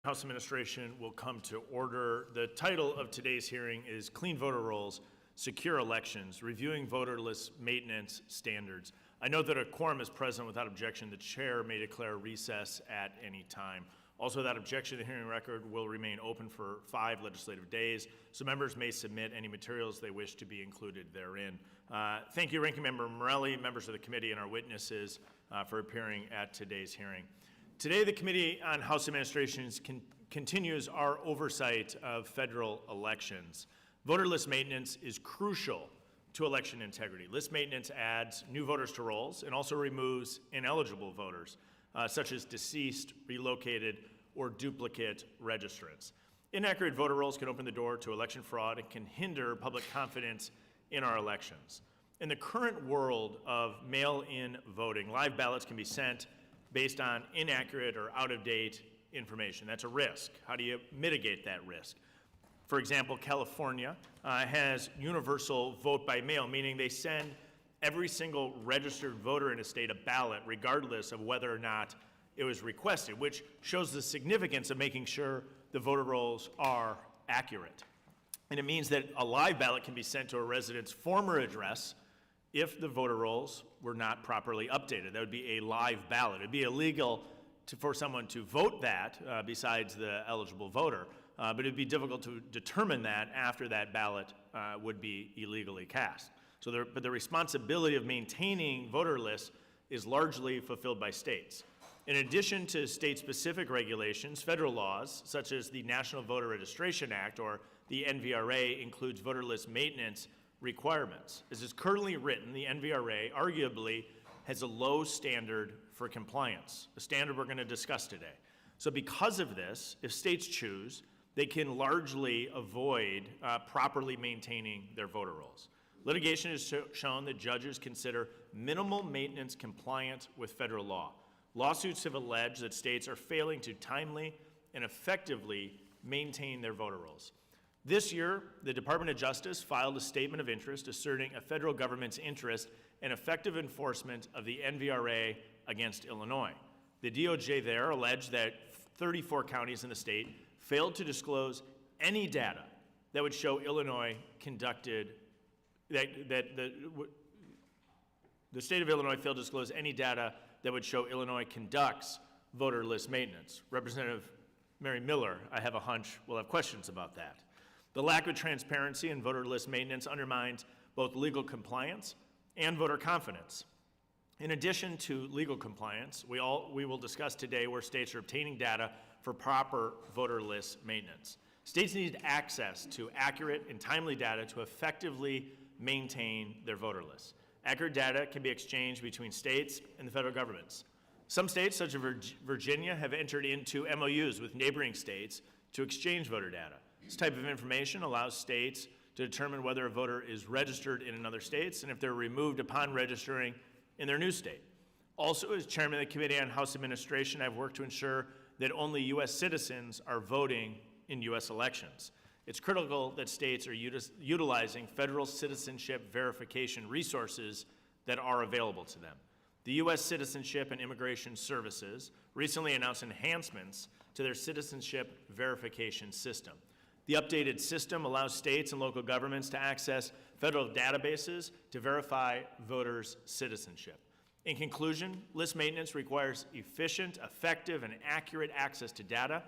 House Administration will come to order. The title of today's hearing is Clean Voter Rolls, Secure Elections, Reviewing Voter List Maintenance Standards. I note that a quorum is present. Without objection, the chair may declare recess at any time. Also, without objection, the hearing record will remain open for 5 legislative days, so members may submit any materials they wish to be included therein. Thank you, Ranking Member Morelli, members of the committee, and our witnesses for appearing at today's hearing. Today, the Committee on House Administrations continues our oversight of federal elections. Voter list maintenance is crucial to election integrity. List maintenance adds new voters to rolls and also removes ineligible voters, such as deceased, relocated, or duplicate registrants. Inaccurate voter rolls can open the door to election fraud and can hinder public confidence in our elections. In the current world of mail-in voting, live ballots can be sent based on inaccurate or out-of-date information. That's a risk. How do you mitigate that risk? For example, California has universal vote by mail, meaning they send every single registered voter in a state a ballot, regardless of whether or not it was requested, which shows the significance of making sure the voter rolls are accurate. And it means that a live ballot can be sent to a resident's former address if the voter rolls were not properly updated. That would be a live ballot. It would be illegal for someone to vote that besides the eligible voter, but it would be difficult to determine that after that ballot would be illegally cast. But the responsibility of maintaining voter lists is largely fulfilled by states. In addition to state-specific regulations, federal laws, such as the National Voter Registration Act, or the NVRA, includes voter list maintenance requirements. As is currently written, the NVRA arguably has a low standard for compliance, a standard we're going to discuss today. So because of this, if states choose, they can largely avoid properly maintaining their voter rolls. Litigation has shown that judges consider minimal maintenance compliant with federal law. Lawsuits have alleged that states are failing to timely and effectively maintain their voter rolls. This year, the Department of Justice filed a statement of interest asserting a federal government's interest in effective enforcement of the NVRA against Illinois. The DOJ there alleged that 34 counties in the state failed to disclose any data that would show Illinois conducted, the state of Illinois failed to disclose any data that would show Illinois conducts voter list maintenance. Representative Mary Miller, I have a hunch, will have questions about that. The lack of transparency in voter list maintenance undermines both legal compliance and voter confidence. In addition to legal compliance, we will discuss today where states are obtaining data for proper voter list maintenance. States need access to accurate and timely data to effectively maintain their voter lists. Accurate data can be exchanged between states and the federal governments. Some states, such as Virginia, have entered into MOUs with neighboring states to exchange voter data. This type of information allows states to determine whether a voter is registered in another state and if they're removed upon registering in their new state. Also, as chairman of the Committee on House Administration, I've worked to ensure that only U.S. citizens are voting in U.S. elections. It's critical that states are utilizing federal citizenship verification resources that are available to them. The U.S. Citizenship and Immigration Services recently announced enhancements to their citizenship verification system. The updated system allows states and local governments to access federal databases to verify voters' citizenship. In conclusion, list maintenance requires efficient, effective, and accurate access to data,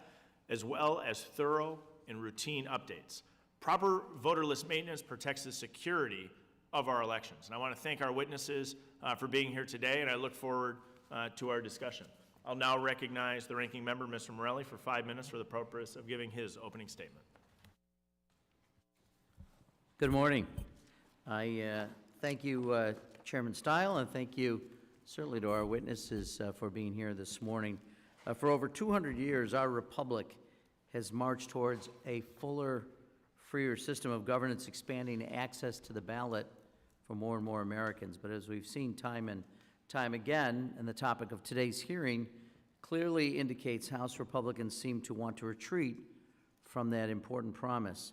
as well as thorough and routine updates. Proper voter list maintenance protects the security of our elections. And I want to thank our witnesses for being here today, and I look forward to our discussion. I'll now recognize the ranking member, Mr. Morelli, for 5 minutes for the purpose of giving his opening statement. Good morning. I thank you, Chairman Stile, and thank you certainly to our witnesses for being here this morning. For over 200 years, our republic has marched towards a fuller, freer system of governance, expanding access to the ballot for more and more Americans. But as we've seen time and time again, and the topic of today's hearing clearly indicates House Republicans seem to want to retreat from that important promise.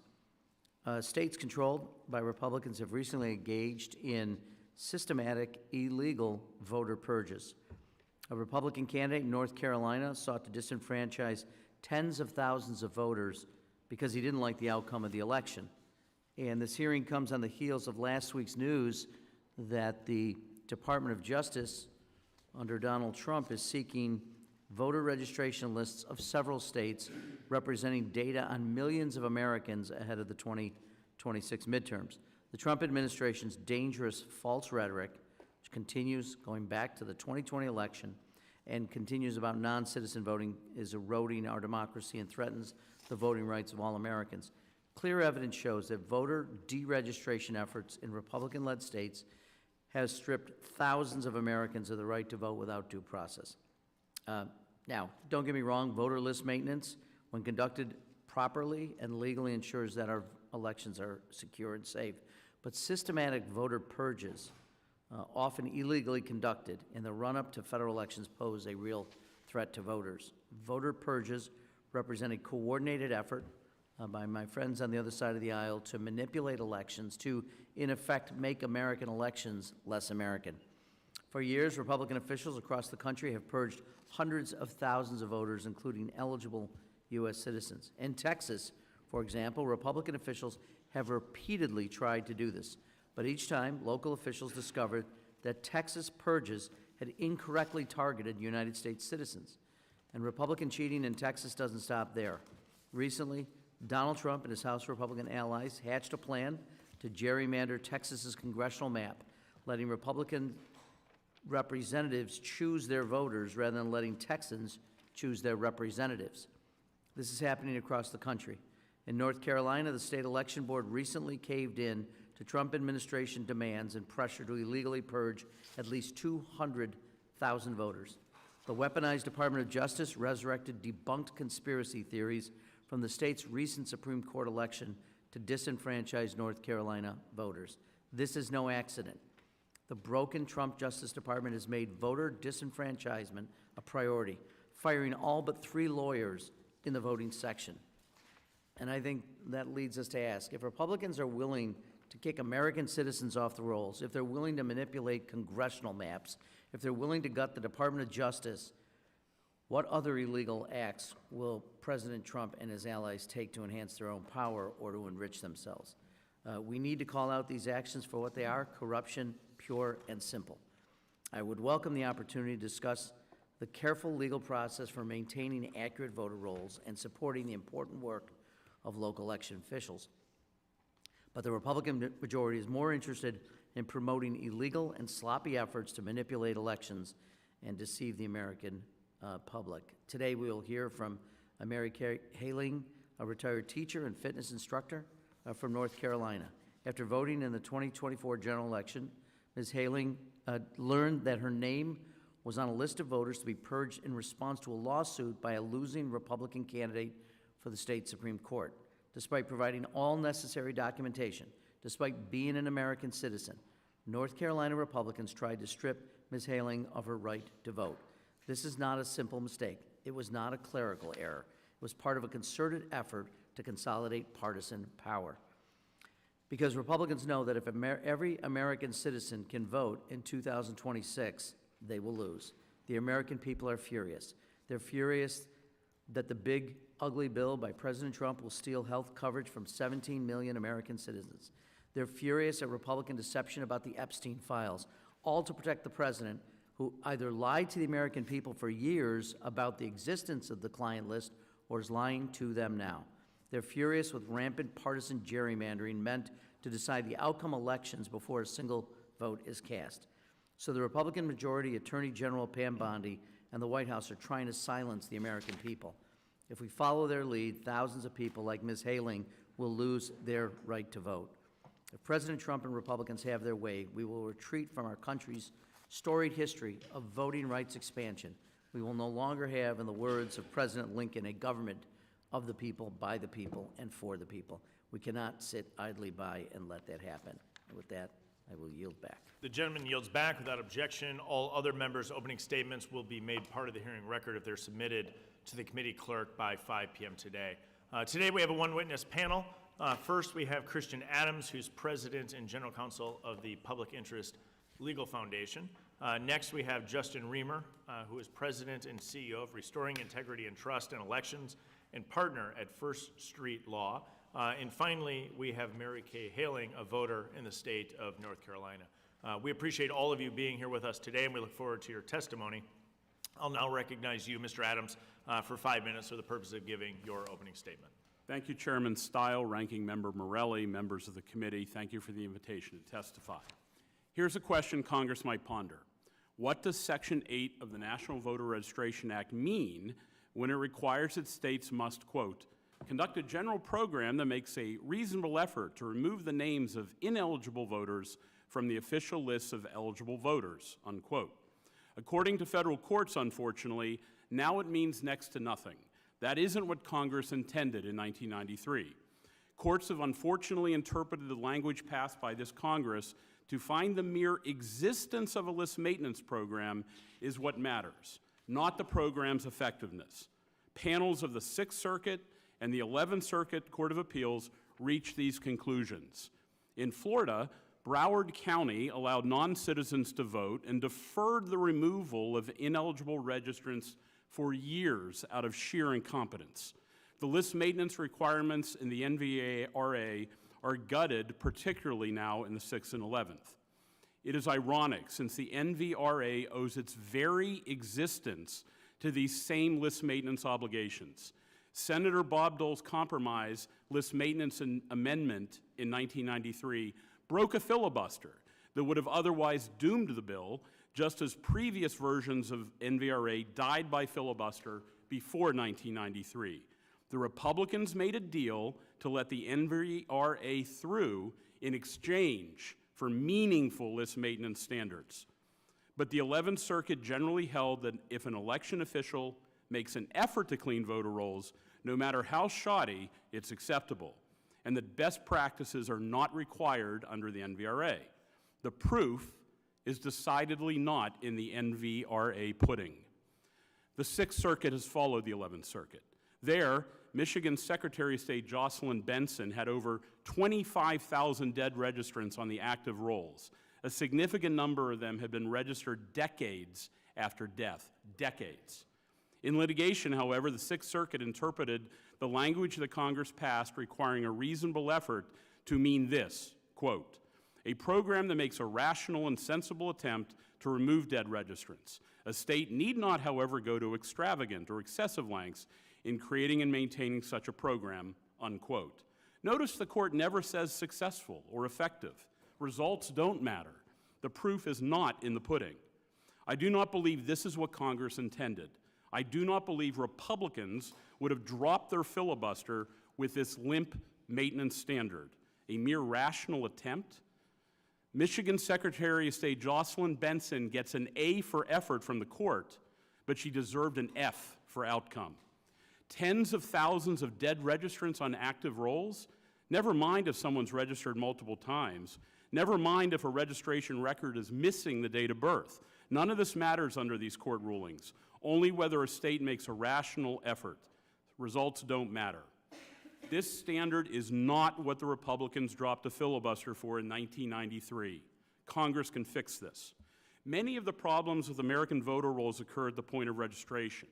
States controlled by Republicans have recently engaged in systematic illegal voter purges. A Republican candidate in North Carolina sought to disenfranchise tens of thousands of voters because he didn't like the outcome of the election. And this hearing comes on the heels of last week's news that the Department of Justice under Donald Trump is seeking voter registration lists of several states representing data on millions of Americans ahead of the 2026 midterms. The Trump administration's dangerous false rhetoric, which continues going back to the 2020 election and continues about non-citizen voting, is eroding our democracy and threatens the voting rights of all Americans. Clear evidence shows that voter deregistration efforts in Republican-led states has stripped thousands of Americans of the right to vote without due process. Now, don't get me wrong, voter list maintenance, when conducted properly and legally, ensures that our elections are secure and safe. But systematic voter purges, often illegally conducted in the run-up to federal elections, pose a real threat to voters. Voter purges represent a coordinated effort by my friends on the other side of the aisle to manipulate elections to, in effect, make American elections less American. For years, Republican officials across the country have purged hundreds of thousands of voters, including eligible U.S. citizens. In Texas, for example, Republican officials have repeatedly tried to do this, but each time, local officials discovered that Texas purges had incorrectly targeted United States citizens. And Republican cheating in Texas doesn't stop there. Recently, Donald Trump and his House Republican allies hatched a plan to gerrymander Texas's congressional map, letting Republican representatives choose their voters rather than letting Texans choose their representatives. This is happening across the country. In North Carolina, the state election board recently caved in to Trump administration demands and pressure to illegally purge at least 200,000 voters. The weaponized Department of Justice resurrected debunked conspiracy theories from the state's recent Supreme Court election to disenfranchise North Carolina voters. This is no accident. The broken Trump Justice Department has made voter disenfranchisement a priority, firing all but 3 lawyers in the voting section. And I think that leads us to ask, if Republicans are willing to kick American citizens off the rolls, if they're willing to manipulate congressional maps, if they're willing to gut the Department of Justice, what other illegal acts will President Trump and his allies take to enhance their own power or to enrich themselves? We need to call out these actions for what they are: corruption, pure and simple. I would welcome the opportunity to discuss the careful legal process for maintaining accurate voter rolls and supporting the important work of local election officials. But the Republican majority is more interested in promoting illegal and sloppy efforts to manipulate elections and deceive the American public. Today we will hear from Mary Haling, a retired teacher and fitness instructor from North Carolina. After voting in the 2024 general election, Ms. Haling learned that her name was on a list of voters to be purged in response to a lawsuit by a losing Republican candidate for the state Supreme Court. Despite providing all necessary documentation, despite being an American citizen, North Carolina Republicans tried to strip Ms. Haling of her right to vote. This is not a simple mistake. It was not a clerical error. It was part of a concerted effort to consolidate partisan power. Because Republicans know that if every American citizen can vote in 2026, they will lose. The American people are furious. They're furious that the big, ugly bill by President Trump will steal health coverage from 17 million American citizens. They're furious at Republican deception about the Epstein files, all to protect the president, who either lied to the American people for years about the existence of the client list or is lying to them now. They're furious with rampant partisan gerrymandering meant to decide the outcome elections before a single vote is cast. So the Republican majority, Attorney General Pam Bondi, and the White House are trying to silence the American people. If we follow their lead, thousands of people like Ms. Haling will lose their right to vote. If President Trump and Republicans have their way, we will retreat from our country's storied history of voting rights expansion. We will no longer have, in the words of President Lincoln, a government of the people, by the people, and for the people. We cannot sit idly by and let that happen. And with that, I will yield back. The gentleman yields back without objection. All other members' opening statements will be made part of the hearing record if they're submitted to the committee clerk by 5 p.m. today. Today we have a one-witness panel. First, we have Christian Adams, who's president and general counsel of the Public Interest Legal Foundation. Next, we have Justin Reamer, who is President and CEO of Restoring Integrity and Trust in Elections and partner at First Street Law. And finally, we have Mary Kay Haling, a voter in the state of North Carolina. We appreciate all of you being here with us today, and we look forward to your testimony. I'll now recognize you, Mr. Adams, for 5 minutes for the purpose of giving your opening statement. Thank you, Chairman Stile, Ranking Member Morelli, members of the committee. Thank you for the invitation to testify. Here's a question Congress might ponder. What does Section 8 of the National Voter Registration Act mean when it requires that states must, quote, conduct a general program that makes a reasonable effort to remove the names of ineligible voters from the official lists of eligible voters, unquote. According to federal courts, unfortunately, now it means next to nothing. That isn't what Congress intended in 1993. Courts have unfortunately interpreted the language passed by this Congress to find the mere existence of a list maintenance program is what matters, not the program's effectiveness. Panels of the Sixth Circuit and the 11th Circuit Court of Appeals reached these conclusions. In Florida, Broward County allowed non-citizens to vote and deferred the removal of ineligible registrants for years out of sheer incompetence. The list maintenance requirements in the NVRA are gutted, particularly now in the 6th and 11th. It is ironic, since the NVRA owes its very existence to these same list maintenance obligations. Senator Bob Dole's compromise list maintenance amendment in 1993 broke a filibuster that would have otherwise doomed the bill, just as previous versions of NVRA died by filibuster before 1993. The Republicans made a deal to let the NVRA through in exchange for meaningful list maintenance standards. But the 11th Circuit generally held that if an election official makes an effort to clean voter rolls, no matter how shoddy, it's acceptable, and that best practices are not required under the NVRA. The proof is decidedly not in the NVRA pudding. The Sixth Circuit has followed the 11th Circuit. There, Michigan's Secretary of State Jocelyn Benson had over 25,000 dead registrants on the active rolls. A significant number of them had been registered decades after death, decades. In litigation, however, the Sixth Circuit interpreted the language that Congress passed requiring a reasonable effort to mean this, quote, a program that makes a rational and sensible attempt to remove dead registrants. A state need not, however, go to extravagant or excessive lengths in creating and maintaining such a program, unquote. Notice the court never says successful or effective. Results don't matter. The proof is not in the pudding. I do not believe this is what Congress intended. I do not believe Republicans would have dropped their filibuster with this limp maintenance standard, a mere rational attempt. Michigan Secretary of State Jocelyn Benson gets an A for effort from the court, but she deserved an F for outcome. Tens of thousands of dead registrants on active rolls, never mind if someone's registered multiple times, never mind if a registration record is missing the date of birth. None of this matters under these court rulings, only whether a state makes a rational effort. Results don't matter. This standard is not what the Republicans dropped a filibuster for in 1993. Congress can fix this. Many of the problems with American voter rolls occur at the point of registration,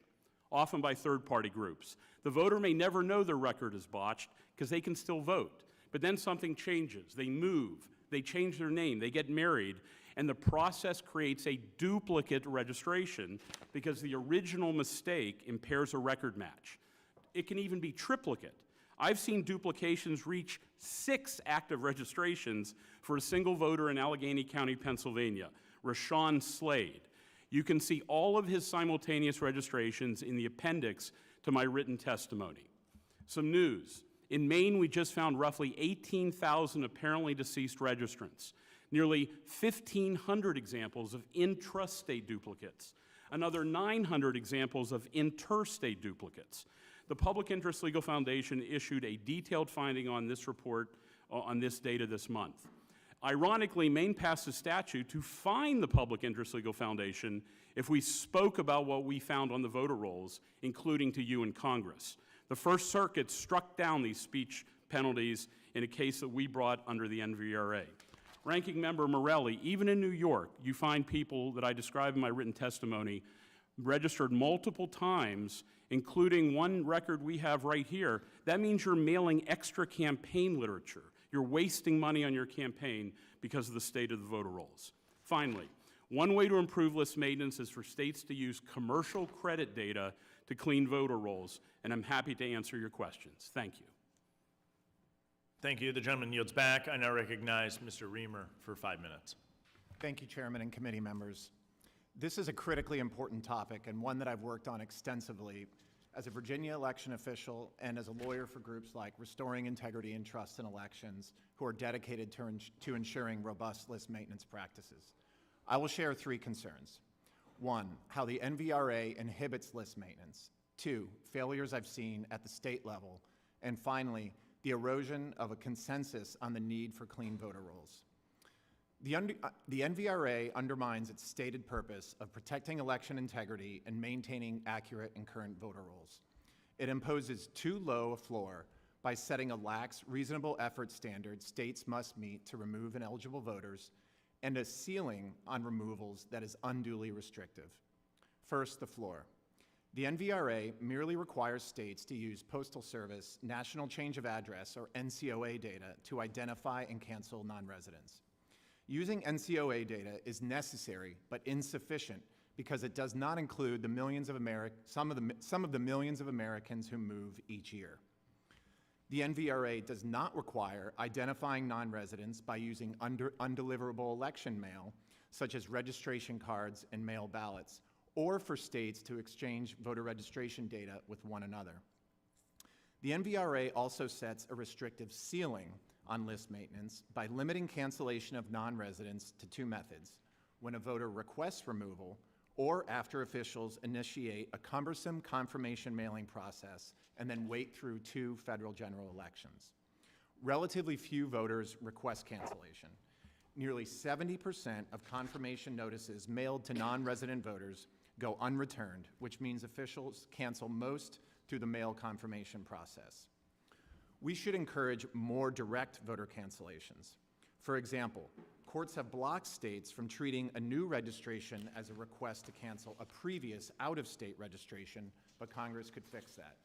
often by third-party groups. The voter may never know their record is botched because they can still vote. But then something changes. They move. They change their name. They get married. And the process creates a duplicate registration because the original mistake impairs a record match. It can even be triplicate. I've seen duplications reach 6 active registrations for a single voter in Allegheny County, Pennsylvania, Rashawn Slade. You can see all of his simultaneous registrations in the appendix to my written testimony. Some news. In Maine, we just found roughly 18,000 apparently deceased registrants, nearly 1,500 examples of intrastate duplicates, another 900 examples of interstate duplicates. The Public Interest Legal Foundation issued a detailed finding on this report on this data this month. Ironically, Maine passed a statute to fine the Public Interest Legal Foundation if we spoke about what we found on the voter rolls, including to you in Congress. The First Circuit struck down these speech penalties in a case that we brought under the NVRA. Ranking Member Morelli, even in New York, you find people that I describe in my written testimony registered multiple times, including one record we have right here. That means you're mailing extra campaign literature. You're wasting money on your campaign because of the state of the voter rolls. Finally, one way to improve list maintenance is for states to use commercial credit data to clean voter rolls, and I'm happy to answer your questions. Thank you. Thank you. The gentleman yields back. I now recognize Mr. Reamer for 5 minutes. Thank you, Chairman and committee members. This is a critically important topic and one that I've worked on extensively as a Virginia election official and as a lawyer for groups like Restoring Integrity and Trust in Elections, who are dedicated to ensuring robust list maintenance practices. I will share 3 concerns. 1, how the NVRA inhibits list maintenance. 2, failures I've seen at the state level. And finally, the erosion of a consensus on the need for clean voter rolls. The NVRA undermines its stated purpose of protecting election integrity and maintaining accurate and current voter rolls. It imposes too low a floor by setting a lax, reasonable effort standard states must meet to remove ineligible voters, and a ceiling on removals that is unduly restrictive. First, the floor. The NVRA merely requires states to use Postal Service National Change of Address, or NCOA data, to identify and cancel non-residents. Using NCOA data is necessary but insufficient because it does not include the millions of some of the millions of Americans who move each year. The NVRA does not require identifying non-residents by using undeliverable election mail, such as registration cards and mail ballots, or for states to exchange voter registration data with one another. The NVRA also sets a restrictive ceiling on list maintenance by limiting cancellation of non-residents to 2 methods: when a voter requests removal or after officials initiate a cumbersome confirmation mailing process and then wait through 2 federal general elections. Relatively few voters request cancellation. Nearly 70% of confirmation notices mailed to non-resident voters go unreturned, which means officials cancel most through the mail confirmation process. We should encourage more direct voter cancellations. For example, courts have blocked states from treating a new registration as a request to cancel a previous out-of-state registration, but Congress could fix that.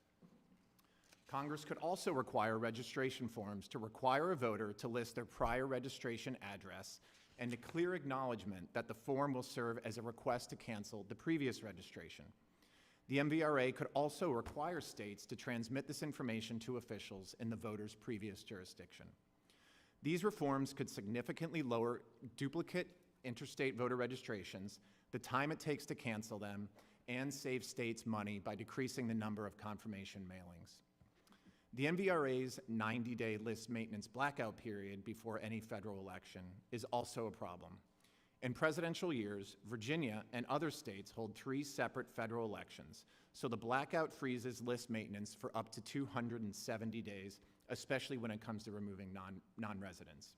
Congress could also require registration forms to require a voter to list their prior registration address and a clear acknowledgement that the form will serve as a request to cancel the previous registration. The MVRA could also require states to transmit this information to officials in the voter's previous jurisdiction. These reforms could significantly lower duplicate interstate voter registrations, the time it takes to cancel them, and save states money by decreasing the number of confirmation mailings. The MVRA's 90-day list maintenance blackout period before any federal election is also a problem. In presidential years, Virginia and other states hold 3 separate federal elections, so the blackout freezes list maintenance for up to 270 days, especially when it comes to removing non-residents.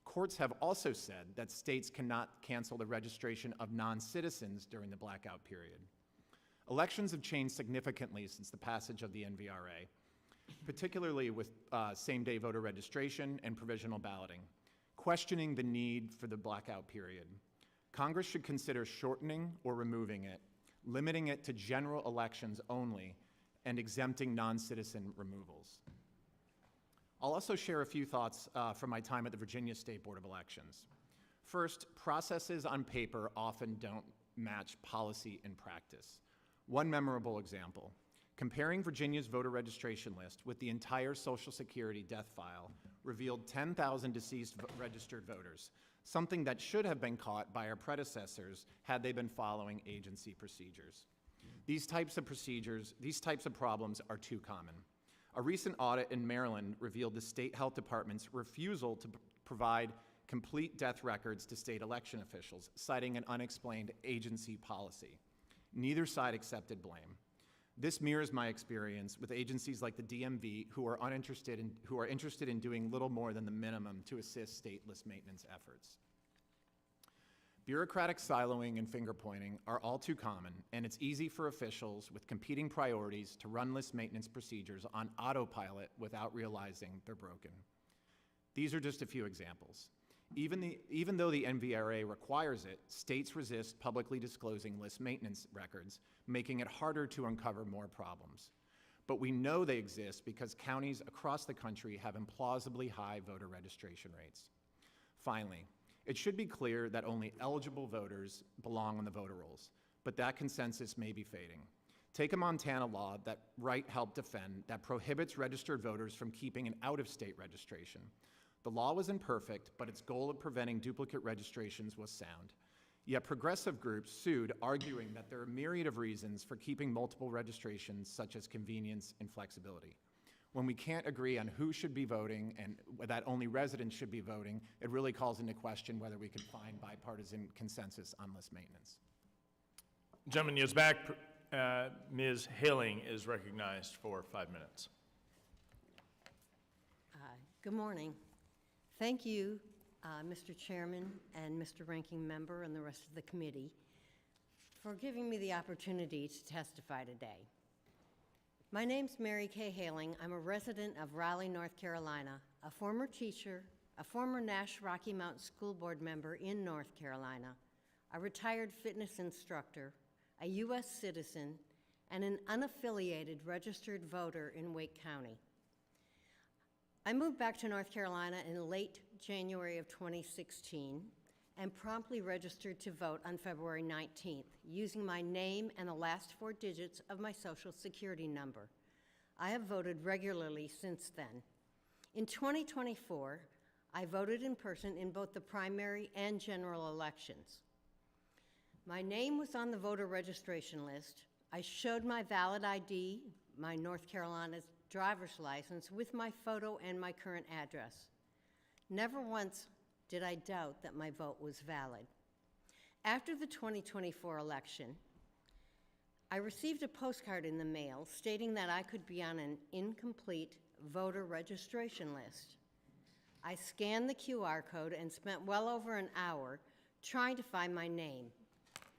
Courts have also said that states cannot cancel the registration of non-citizens during the blackout period. Elections have changed significantly since the passage of the NVRA, particularly with same-day voter registration and provisional balloting, questioning the need for the blackout period. Congress should consider shortening or removing it, limiting it to general elections only, and exempting non-citizen removals. I'll also share a few thoughts from my time at the Virginia State Board of Elections. First, processes on paper often don't match policy in practice. One memorable example: comparing Virginia's voter registration list with the entire Social Security death file revealed 10,000 deceased registered voters, something that should have been caught by our predecessors had they been following agency procedures. These types of problems are too common. A recent audit in Maryland revealed the state health department's refusal to provide complete death records to state election officials, citing an unexplained agency policy. Neither side accepted blame. This mirrors my experience with agencies like the DMV, who are interested in doing little more than the minimum to assist state list maintenance efforts. Bureaucratic siloing and finger-pointing are all too common, and it's easy for officials with competing priorities to run list maintenance procedures on autopilot without realizing they're broken. These are just a few examples. Even though the NVRA requires it, states resist publicly disclosing list maintenance records, making it harder to uncover more problems. But we know they exist because counties across the country have implausibly high voter registration rates. Finally, it should be clear that only eligible voters belong on the voter rolls, but that consensus may be fading. Take a Montana law that Wright helped defend that prohibits registered voters from keeping an out-of-state registration. The law was imperfect, but its goal of preventing duplicate registrations was sound. Yet progressive groups sued, arguing that there are a myriad of reasons for keeping multiple registrations, such as convenience and flexibility. When we can't agree on who should be voting and that only residents should be voting, it really calls into question whether we can find bipartisan consensus on list maintenance. Gentleman yields back. Ms. Haling is recognized for 5 minutes. Good morning. Thank you, Mr. Chairman and Mr. Ranking Member and the rest of the committee for giving me the opportunity to testify today. My name's Mary Kay Haling. I'm a resident of Raleigh, North Carolina, a former teacher, a former Nash Rocky Mountain School Board member in North Carolina, a retired fitness instructor, a U.S. citizen, and an unaffiliated registered voter in Wake County. I moved back to North Carolina in late January of 2016 and promptly registered to vote on February 19th using my name and the last 4 digits of my Social Security number. I have voted regularly since then. In 2024, I voted in person in both the primary and general elections. My name was on the voter registration list. I showed my valid ID, my North Carolina's driver's license with my photo and my current address. Never once did I doubt that my vote was valid. After the 2024 election, I received a postcard in the mail stating that I could be on an incomplete voter registration list. I scanned the QR code and spent well over an hour trying to find my name.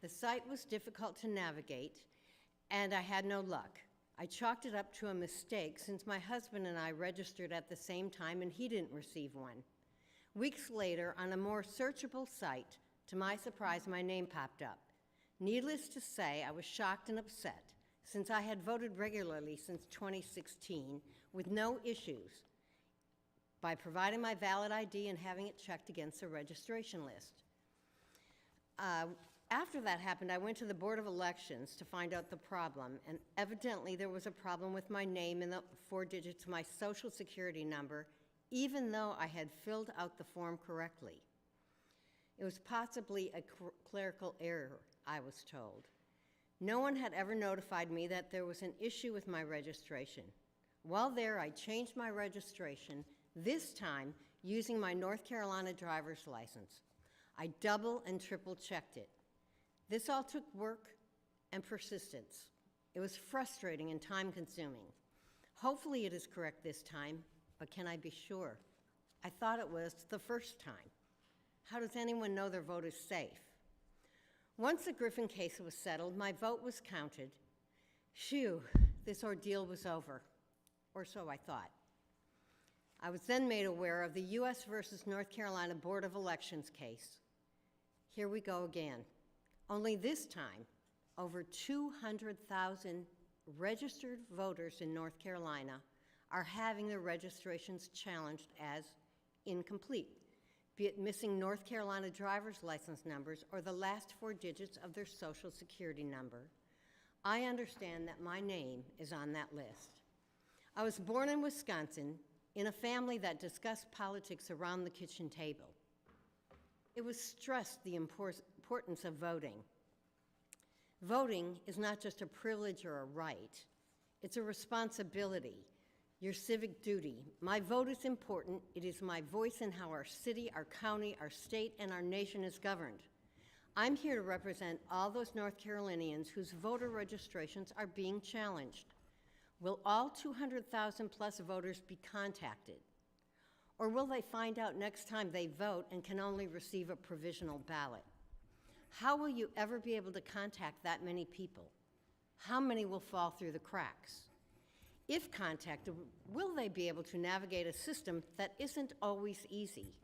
The site was difficult to navigate, and I had no luck. I chalked it up to a mistake since my husband and I registered at the same time and he didn't receive one. Weeks later, on a more searchable site, to my surprise, my name popped up. Needless to say, I was shocked and upset since I had voted regularly since 2016 with no issues by providing my valid ID and having it checked against the registration list. After that happened, I went to the Board of Elections to find out the problem, and evidently there was a problem with my name and the 4 digits of my Social Security number, even though I had filled out the form correctly. It was possibly a clerical error, I was told. No one had ever notified me that there was an issue with my registration. While there, I changed my registration, this time using my North Carolina driver's license. I double and triple checked it. This all took work and persistence. It was frustrating and time-consuming. Hopefully it is correct this time, but can I be sure? I thought it was the first time. How does anyone know their vote is safe? Once the Griffin case was settled, my vote was counted. Phew, this ordeal was over, or so I thought. I was then made aware of the U.S. versus North Carolina Board of Elections case. Here we go again. Only this time, over 200,000 registered voters in North Carolina are having their registrations challenged as incomplete, be it missing North Carolina driver's license numbers or the last 4 digits of their Social Security number. I understand that my name is on that list. I was born in Wisconsin in a family that discussed politics around the kitchen table. It was stressed the importance of voting. Voting is not just a privilege or a right, it's a responsibility, your civic duty. My vote is important. It is my voice in how our city, our county, our state, and our nation is governed. I'm here to represent all those North Carolinians whose voter registrations are being challenged. Will all 200,000 plus voters be contacted? Or will they find out next time they vote and can only receive a provisional ballot? How will you ever be able to contact that many people? How many will fall through the cracks? If contacted, will they be able to navigate a system that isn't always easy?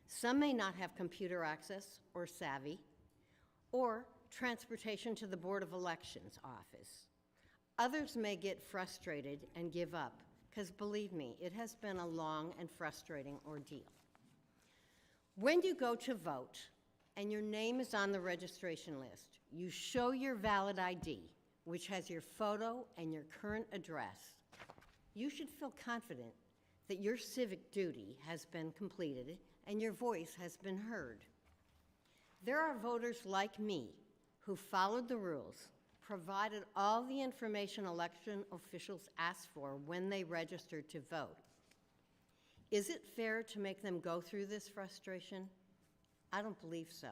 Some may not have computer access or savvy, or transportation to the Board of Elections office. Others may get frustrated and give up, because believe me, it has been a long and frustrating ordeal. When you go to vote and your name is on the registration list, you show your valid ID, which has your photo and your current address. You should feel confident that your civic duty has been completed and your voice has been heard. There are voters like me who followed the rules, provided all the information election officials asked for when they registered to vote. Is it fair to make them go through this frustration? I don't believe so.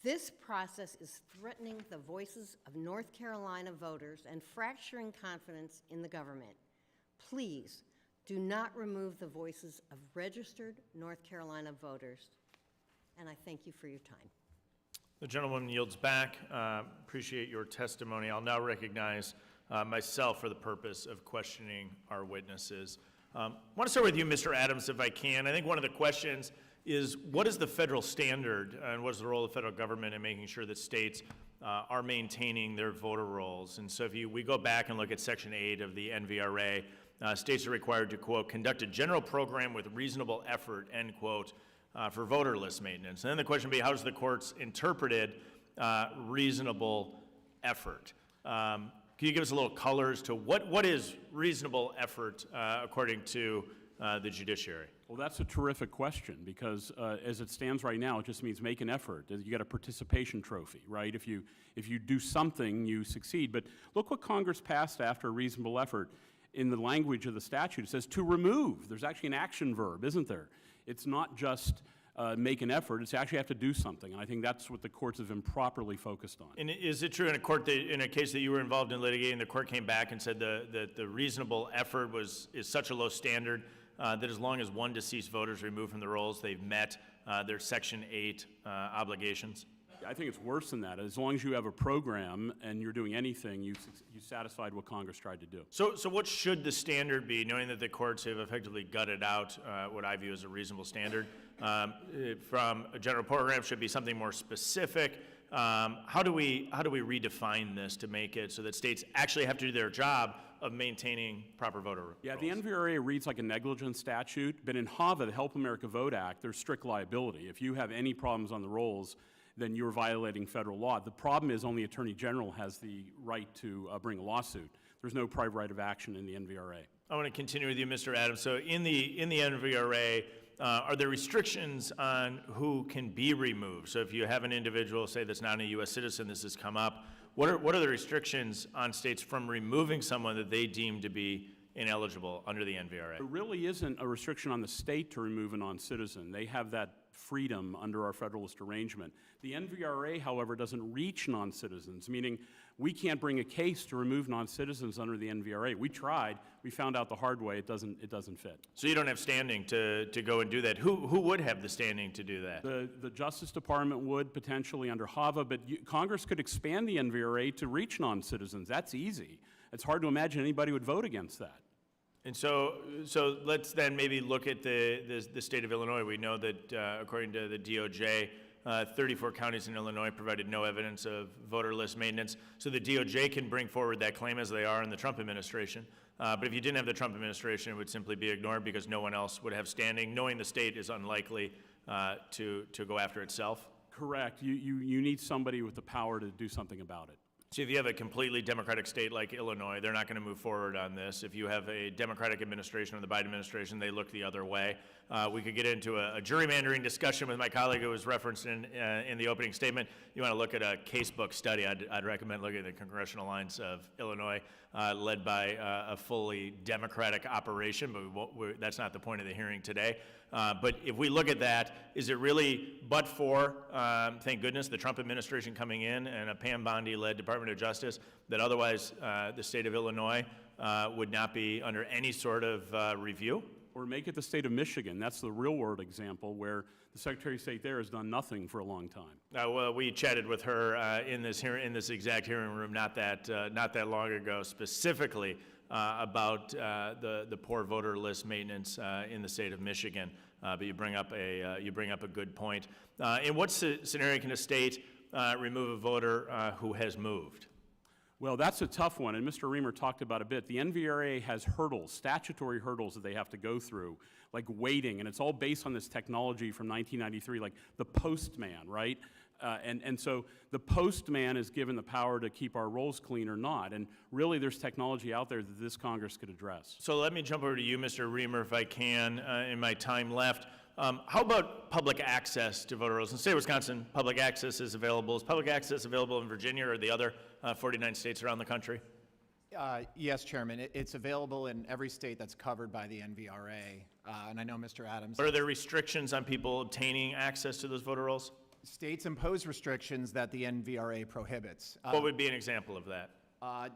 This process is threatening the voices of North Carolina voters and fracturing confidence in the government. Please do not remove the voices of registered North Carolina voters, and I thank you for your time. The gentlewoman yields back. Appreciate your testimony. I'll now recognize myself for the purpose of questioning our witnesses. I want to start with you, Mr. Adams, if I can. I think one of the questions is, what is the federal standard and what is the role of the federal government in making sure that states are maintaining their voter rolls? And so if we go back and look at Section 8 of the NVRA, states are required to, quote, conduct a general program with reasonable effort, end quote, for voter list maintenance. And then the question would be, how does the courts interpreted reasonable effort? Can you give us a little color as to what is reasonable effort according to the judiciary? Well, that's a terrific question because as it stands right now, it just means make an effort. You got a participation trophy, right? If you do something, you succeed. But look what Congress passed after a reasonable effort. In the language of the statute, it says to remove. There's actually an action verb, isn't there? It's not just make an effort, it's actually have to do something. And I think that's what the courts have improperly focused on. And is it true in a court that, in a case that you were involved in litigating, the court came back and said that the reasonable effort is such a low standard that as long as one deceased voter is removed from the rolls, they've met their Section 8 obligations? I think it's worse than that. As long as you have a program and you're doing anything, you satisfied what Congress tried to do. So what should the standard be, knowing that the courts have effectively gutted out what I view as a reasonable standard? From a general program, should be something more specific. How do we redefine this to make it so that states actually have to do their job of maintaining proper voter rolls? Yeah, the NVRA reads like a negligence statute, but in HAVA, the Help America Vote Act, there's strict liability. If you have any problems on the rolls, then you're violating federal law. The problem is only Attorney General has the right to bring a lawsuit. There's no private right of action in the NVRA. I want to continue with you, Mr. Adams. So in the NVRA, are there restrictions on who can be removed? So if you have an individual, say, that's not a U.S. citizen, this has come up, what are the restrictions on states from removing someone that they deem to be ineligible under the NVRA? There really isn't a restriction on the state to remove a non-citizen. They have that freedom under our Federalist arrangement. The NVRA, however, doesn't reach non-citizens, meaning we can't bring a case to remove non-citizens under the NVRA. We tried. We found out the hard way it doesn't fit. So you don't have standing to go and do that. Who would have the standing to do that? The Justice Department would potentially under HAVA, but Congress could expand the NVRA to reach non-citizens. That's easy. It's hard to imagine anybody would vote against that. And so let's then maybe look at the state of Illinois. We know that according to the DOJ, 34 counties in Illinois provided no evidence of voter list maintenance. So the DOJ can bring forward that claim as they are in the Trump administration. But if you didn't have the Trump administration, it would simply be ignored because no one else would have standing, knowing the state is unlikely to go after itself. Correct. You need somebody with the power to do something about it. So if you have a completely Democratic state like Illinois, they're not going to move forward on this. If you have a Democratic administration or the Biden administration, they look the other way. We could get into a gerrymandering discussion with my colleague who was referenced in the opening statement. You want to look at a casebook study, I'd recommend looking at the congressional lines of Illinois, led by a fully Democratic operation, but that's not the point of the hearing today. But if we look at that, is it really but for, thank goodness, the Trump administration coming in and a Pam Bondi-led Department of Justice, that otherwise the state of Illinois would not be under any sort of review? Or make it the state of Michigan. That's the real-world example where the Secretary of State there has done nothing for a long time. Well, we chatted with her in this exact hearing room not that long ago, specifically about the poor voter list maintenance in the state of Michigan. But you bring up a good point. In what scenario can a state remove a voter who has moved? Well, that's a tough one, and Mr. Reamer talked about a bit. The NVRA has hurdles, statutory hurdles that they have to go through, like waiting, and it's all based on this technology from 1993, like the postman, right? And so the postman is given the power to keep our rolls clean or not, and really there's technology out there that this Congress could address. So let me jump over to you, Mr. Reamer, if I can, in my time left. How about public access to voter rolls? In the state of Wisconsin, public access is available. Is public access available in Virginia or the other 49 states around the country? Yes, Chairman. It's available in every state that's covered by the NVRA. And I know Mr. Adams. Are there restrictions on people obtaining access to those voter rolls? States impose restrictions that the NVRA prohibits. What would be an example of that?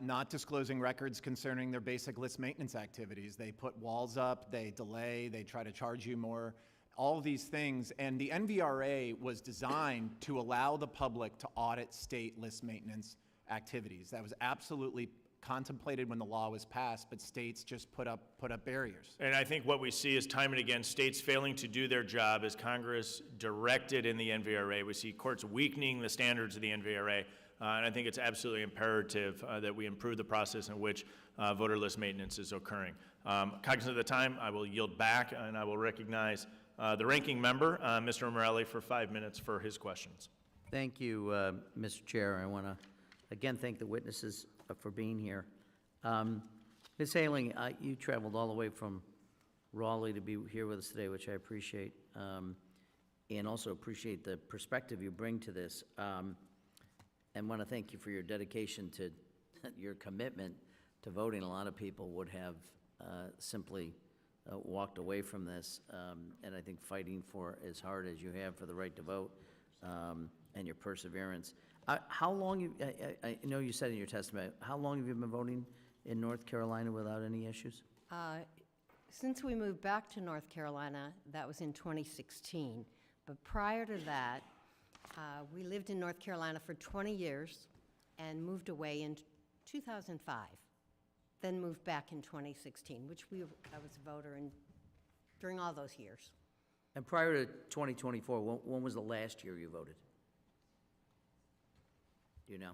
Not disclosing records concerning their basic list maintenance activities. They put walls up, they delay, they try to charge you more. All of these things, and the NVRA was designed to allow the public to audit state list maintenance activities. That was absolutely contemplated when the law was passed, but states just put up barriers. And I think what we see is time and again, states failing to do their job as Congress directed in the NVRA. We see courts weakening the standards of the NVRA, and I think it's absolutely imperative that we improve the process in which voter list maintenance is occurring. Cognizant of the time, I will yield back, and I will recognize the ranking member, Mr. Morelli, for 5 minutes for his questions. Thank you, Mr. Chair. I want to again thank the witnesses for being here. Ms. Haling, you traveled all the way from Raleigh to be here with us today, which I appreciate, and also appreciate the perspective you bring to this, and want to thank you for your dedication to your commitment to voting. A lot of people would have simply walked away from this, and I think fighting for as hard as you have for the right to vote and your perseverance. How long, I know you said in your testimony, how long have you been voting in North Carolina without any issues? Since we moved back to North Carolina, that was in 2016. But prior to that, we lived in North Carolina for 20 years and moved away in 2005. Then moved back in 2016, which I was a voter in during all those years. And prior to 2024, when was the last year you voted? Do you know?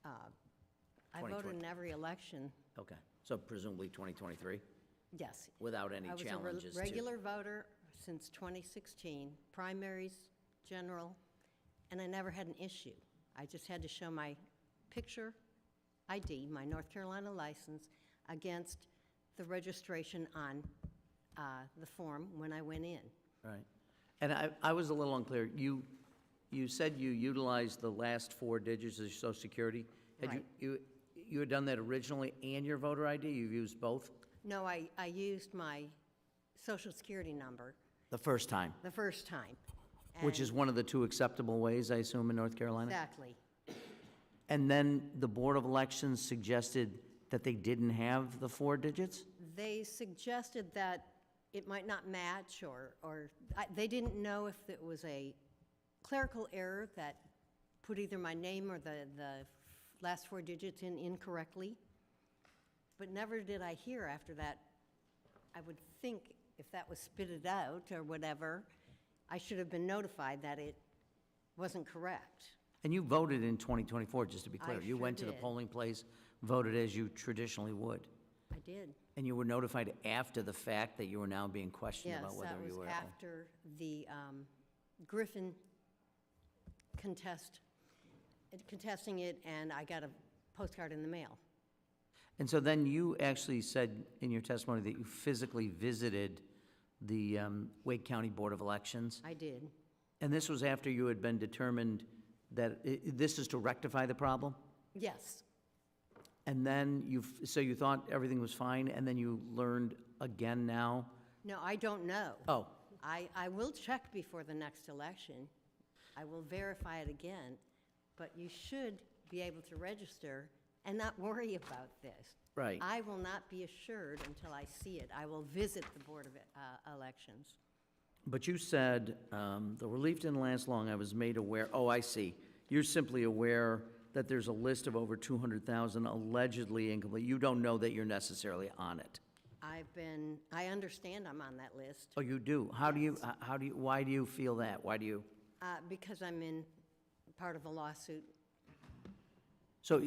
I voted in every election, Okay, so presumably 2023, yes. without any challenges I was to... a regular voter since 2016, primaries, general, and I never had an issue. I just had to show my picture ID, my North Carolina license, against the registration on the form when I went in. Right. And I was a little unclear. You said you utilized the last 4 digits of your Social Security. Had Right. you had done that originally and your voter ID? You've used both? No, I used my Social Security number The first time, the first time. which is And- one of the 2 acceptable ways, I assume, in North Carolina? Exactly. And then the Board of Elections suggested that they didn't have the 4 digits? They suggested that it might not match, or they didn't know if it was a clerical error that put either my name or the last 4 digits in incorrectly. But never did I hear after that. I would think if that was spitted out or whatever, I should have been notified that it wasn't correct. And you voted in 2024, just to be clear. I You sure went to the did. polling place, voted as you traditionally would. I did. And you were notified after the fact that you were now being questioned about Yes, whether that you was were... after the Griffin contesting it, and I got a postcard in the mail. And so then you actually said in your testimony that you physically visited the Wake County Board of Elections? I did. And this was after you had been determined that this is to rectify the problem? Yes. And then so you thought everything was fine, and then you learned again now? No, I don't know. Oh, I will check before the next election. I will verify it again, but you should be able to register and not worry about this. right. I will not be assured until I see it. I will visit the Board of Elections. But you said the relief didn't last long. I was made aware. Oh, I see. You're simply aware that there's a list of over 200,000 allegedly incomplete. You don't know that you're necessarily on it. I understand I'm on that list, Oh, you do? Why do you feel that? Why do you? because I'm in part of a lawsuit. So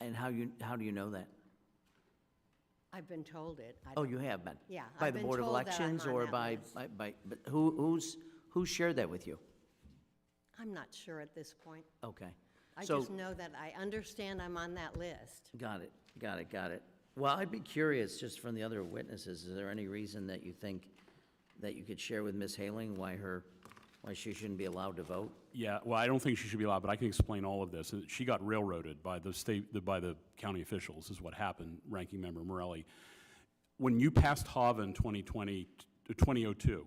and how do you know that? I've been told it. I Oh, don't- you have been? Yeah, By I've the been Board of told that I'm Elections on or that by, list. but who shared that with you? I'm not sure at this point. Okay. I So- just know that I understand I'm on that list. Got it. Well, I'd be curious, just from the other witnesses, is there any reason that you think that you could share with Ms. Haling why she shouldn't be allowed to vote? Yeah, well, I don't think she should be allowed, but I can explain all of this. She got railroaded by the county officials, is what happened, Ranking Member Morelli. When you passed HAVA in 2002,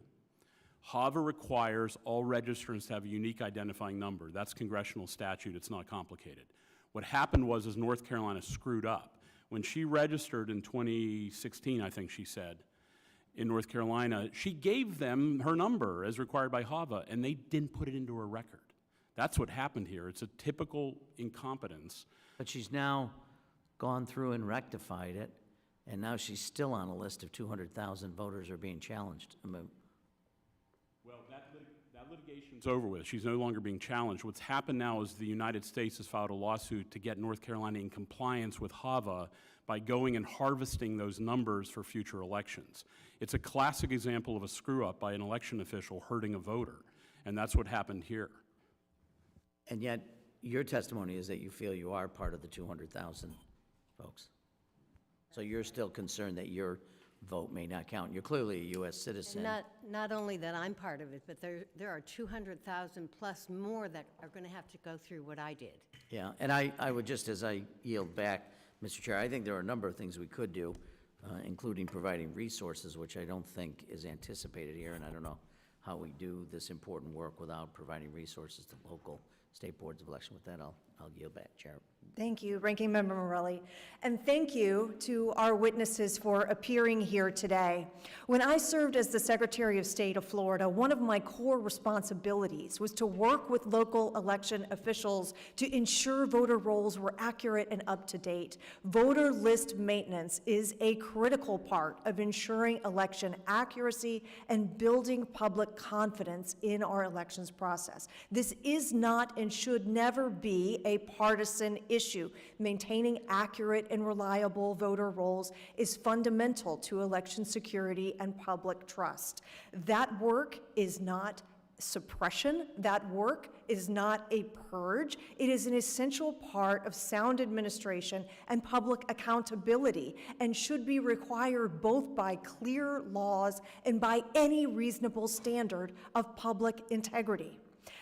HAVA requires all registrants to have a unique identifying number. That's congressional statute. It's not complicated. What happened was North Carolina screwed up. When she registered in 2016, I think she said, in North Carolina, she gave them her number as required by HAVA, and they didn't put it into her record. That's what happened here. It's a typical incompetence. But she's now gone through and rectified it, and now she's still on a list of 200,000 voters are being challenged. I mean, Well, that litigation's over with. She's no longer being challenged. What's happened now is the United States has filed a lawsuit to get North Carolina in compliance with HAVA by going and harvesting those numbers for future elections. It's a classic example of a screw-up by an election official hurting a voter, and that's what happened here. And yet, your testimony is that you feel you are part of the 200,000 folks. So you're still concerned that your vote may not count. You're clearly a U.S. citizen. Not only that I'm part of it, but there are 200,000 plus more that are going to have to go through what I did. Yeah, and I would just, as I yield back, Mr. Chair, I think there are a number of things we could do, including providing resources, which I don't think is anticipated here, and I don't know how we do this important work without providing resources to local state boards of election. With that, I'll yield back, Chair. Thank you, Ranking Member Morelli. And thank you to our witnesses for appearing here today. When I served as the Secretary of State of Florida, one of my core responsibilities was to work with local election officials to ensure voter rolls were accurate and up to date. Voter list maintenance is a critical part of ensuring election accuracy and building public confidence in our elections process. This is not and should never be a partisan issue. Maintaining accurate and reliable voter rolls is fundamental to election security and public trust. That work is not suppression. That work is not a purge. It is an essential part of sound administration and public accountability, and should be required both by clear laws and by any reasonable standard of public integrity.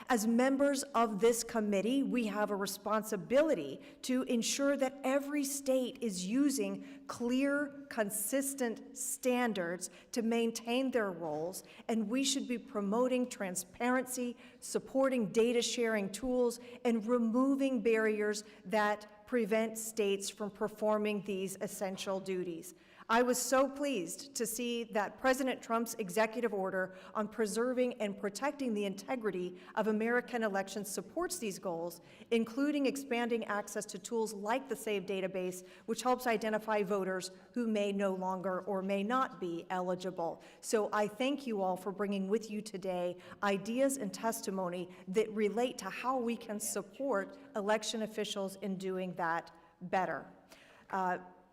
As members of this committee, we have a responsibility to ensure that every state is using clear, consistent standards to maintain their roles, and we should be promoting transparency, supporting data sharing tools, and removing barriers that prevent states from performing these essential duties. I was so pleased to see that President Trump's executive order on preserving and protecting the integrity of American elections supports these goals, including expanding access to tools like the SAVE database, which helps identify voters who may no longer or may not be eligible. So I thank you all for bringing with you today ideas and testimony that relate to how we can support election officials in doing that better.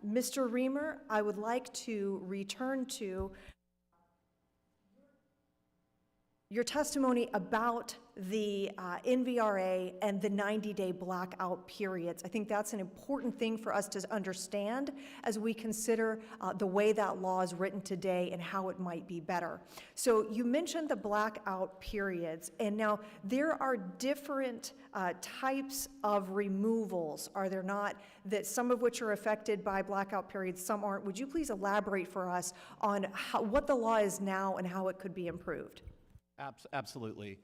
Mr. Reamer, I would like to return to your testimony about the NVRA and the 90-day blackout periods. I think that's an important thing for us to understand as we consider the way that law is written today and how it might be better. So you mentioned the blackout periods, and now there are different types of removals, are there not, that some of which are affected by blackout periods, some aren't. Would you please elaborate for us on what the law is now and how it could be improved? Absolutely.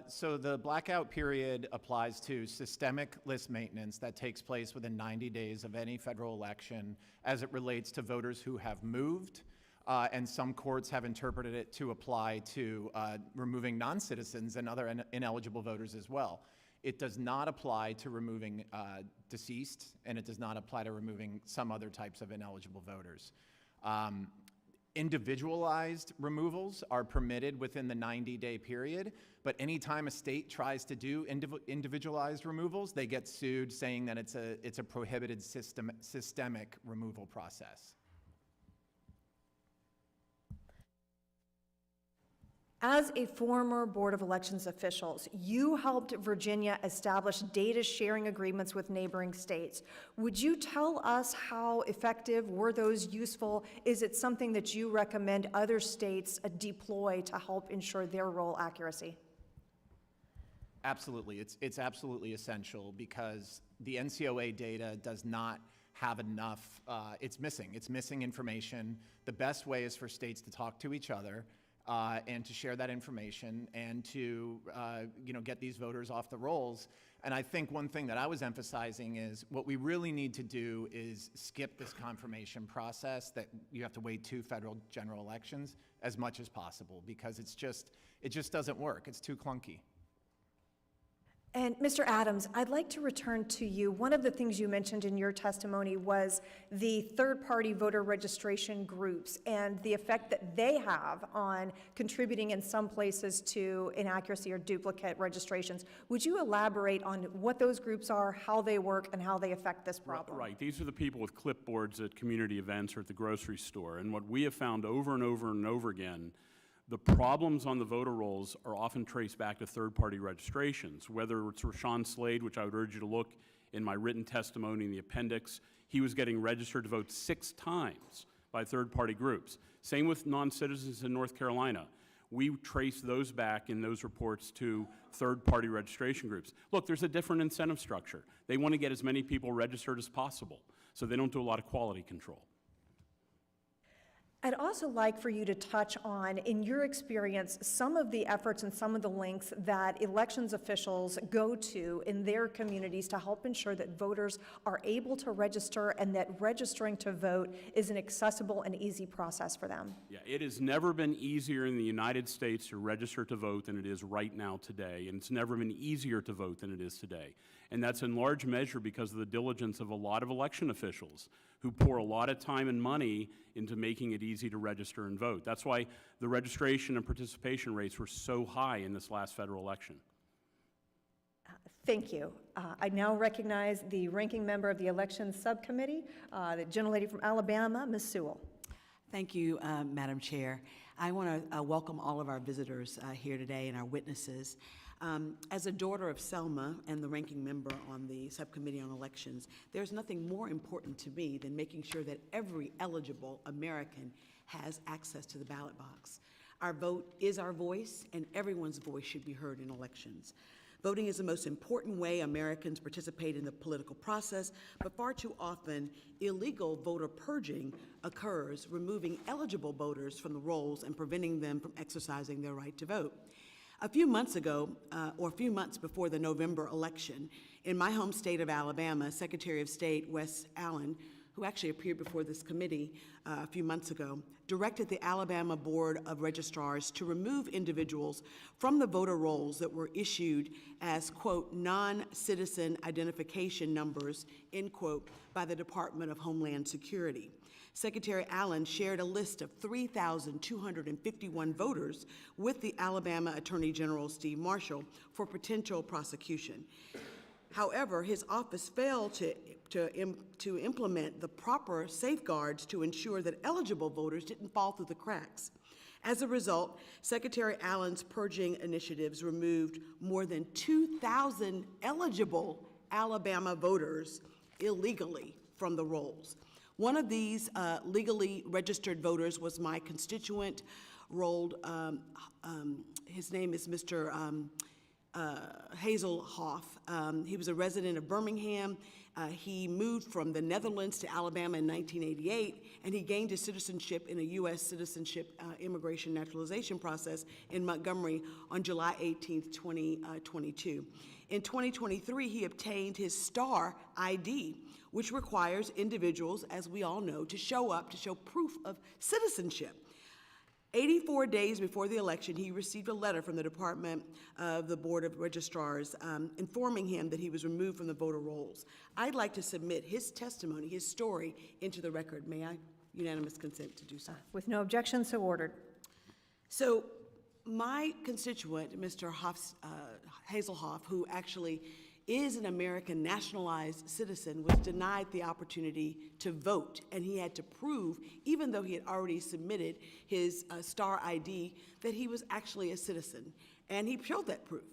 So the blackout period applies to systemic list maintenance that takes place within 90 days of any federal election as it relates to voters who have moved, and some courts have interpreted it to apply to removing non-citizens and other ineligible voters as well. It does not apply to removing deceased, and it does not apply to removing some other types of ineligible voters. Individualized removals are permitted within the 90-day period, but anytime a state tries to do individualized removals, they get sued, saying that it's a prohibited systemic removal process. As a former Board of Elections officials, you helped Virginia establish data sharing agreements with neighboring states. Would you tell us how effective? Were those useful? Is it something that you recommend other states deploy to help ensure their roll accuracy? Absolutely. It's absolutely essential because the NCOA data does not have enough, it's missing information. The best way is for states to talk to each other and to share that information and to get these voters off the rolls. And I think one thing that I was emphasizing is what we really need to do is skip this confirmation process that you have to wait 2 federal general elections as much as possible, because it just doesn't work. It's too clunky. And Mr. Adams, I'd like to return to you. One of the things you mentioned in your testimony was the third-party voter registration groups and the effect that they have on contributing in some places to inaccuracy or duplicate registrations. Would you elaborate on what those groups are, how they work, and how they affect this problem? Right. These are the people with clipboards at community events or at the grocery store. And what we have found over and over and over again, the problems on the voter rolls are often traced back to third-party registrations, whether it's Rashawn Slade, which I would urge you to look in my written testimony in the appendix. He was getting registered to vote 6 times by third-party groups. Same with non-citizens in North Carolina. We trace those back in those reports to third-party registration groups. Look, there's a different incentive structure. They want to get as many people registered as possible, so they don't do a lot of quality control. I'd also like for you to touch on, in your experience, some of the efforts and some of the links that elections officials go to in their communities to help ensure that voters are able to register and that registering to vote is an accessible and easy process for them. Yeah, it has never been easier in the United States to register to vote than it is right now today, and it's never been easier to vote than it is today. And that's in large measure because of the diligence of a lot of election officials who pour a lot of time and money into making it easy to register and vote. That's why the registration and participation rates were so high in this last federal election. Thank you. I now recognize the ranking member of the Elections Subcommittee, the gentlelady from Alabama, Ms. Sewell. Thank you, Madam Chair. I want to welcome all of our visitors here today and our witnesses. As a daughter of Selma and the ranking member on the Subcommittee on Elections, there's nothing more important to me than making sure that every eligible American has access to the ballot box. Our vote is our voice, and everyone's voice should be heard in elections. Voting is the most important way Americans participate in the political process, but far too often, illegal voter purging occurs, removing eligible voters from the rolls and preventing them from exercising their right to vote. A few months ago, or a few months before the November election, in my home state of Alabama, Secretary of State Wes Allen, who actually appeared before this committee a few months ago, directed the Alabama Board of Registrars to remove individuals from the voter rolls that were issued as, quote, non-citizen identification numbers, end quote, by the Department of Homeland Security. Secretary Allen shared a list of 3,251 voters with the Alabama Attorney General Steve Marshall for potential prosecution. However, his office failed to implement the proper safeguards to ensure that eligible voters didn't fall through the cracks. As a result, Secretary Allen's purging initiatives removed more than 2,000 eligible Alabama voters illegally from the rolls. One of these legally registered voters was my constituent rolled, his name is Mr. Hazel Hoff. He was a resident of Birmingham. He moved from the Netherlands to Alabama in 1988, and he gained his citizenship in a U.S. citizenship immigration naturalization process in Montgomery on July 18, 2022. In 2023, he obtained his STAR ID, which requires individuals, as we all know, to show up to show proof of citizenship. 84 days before the election, he received a letter from the Department of the Board of Registrars informing him that he was removed from the voter rolls. I'd like to submit his testimony, his story, into the record. May I? Unanimous consent to do so. With no objection, so ordered. So my constituent, Mr. Hazelhoff, who actually is an American nationalized citizen, was denied the opportunity to vote, and he had to prove, even though he had already submitted his star ID, that he was actually a citizen, and he showed that proof.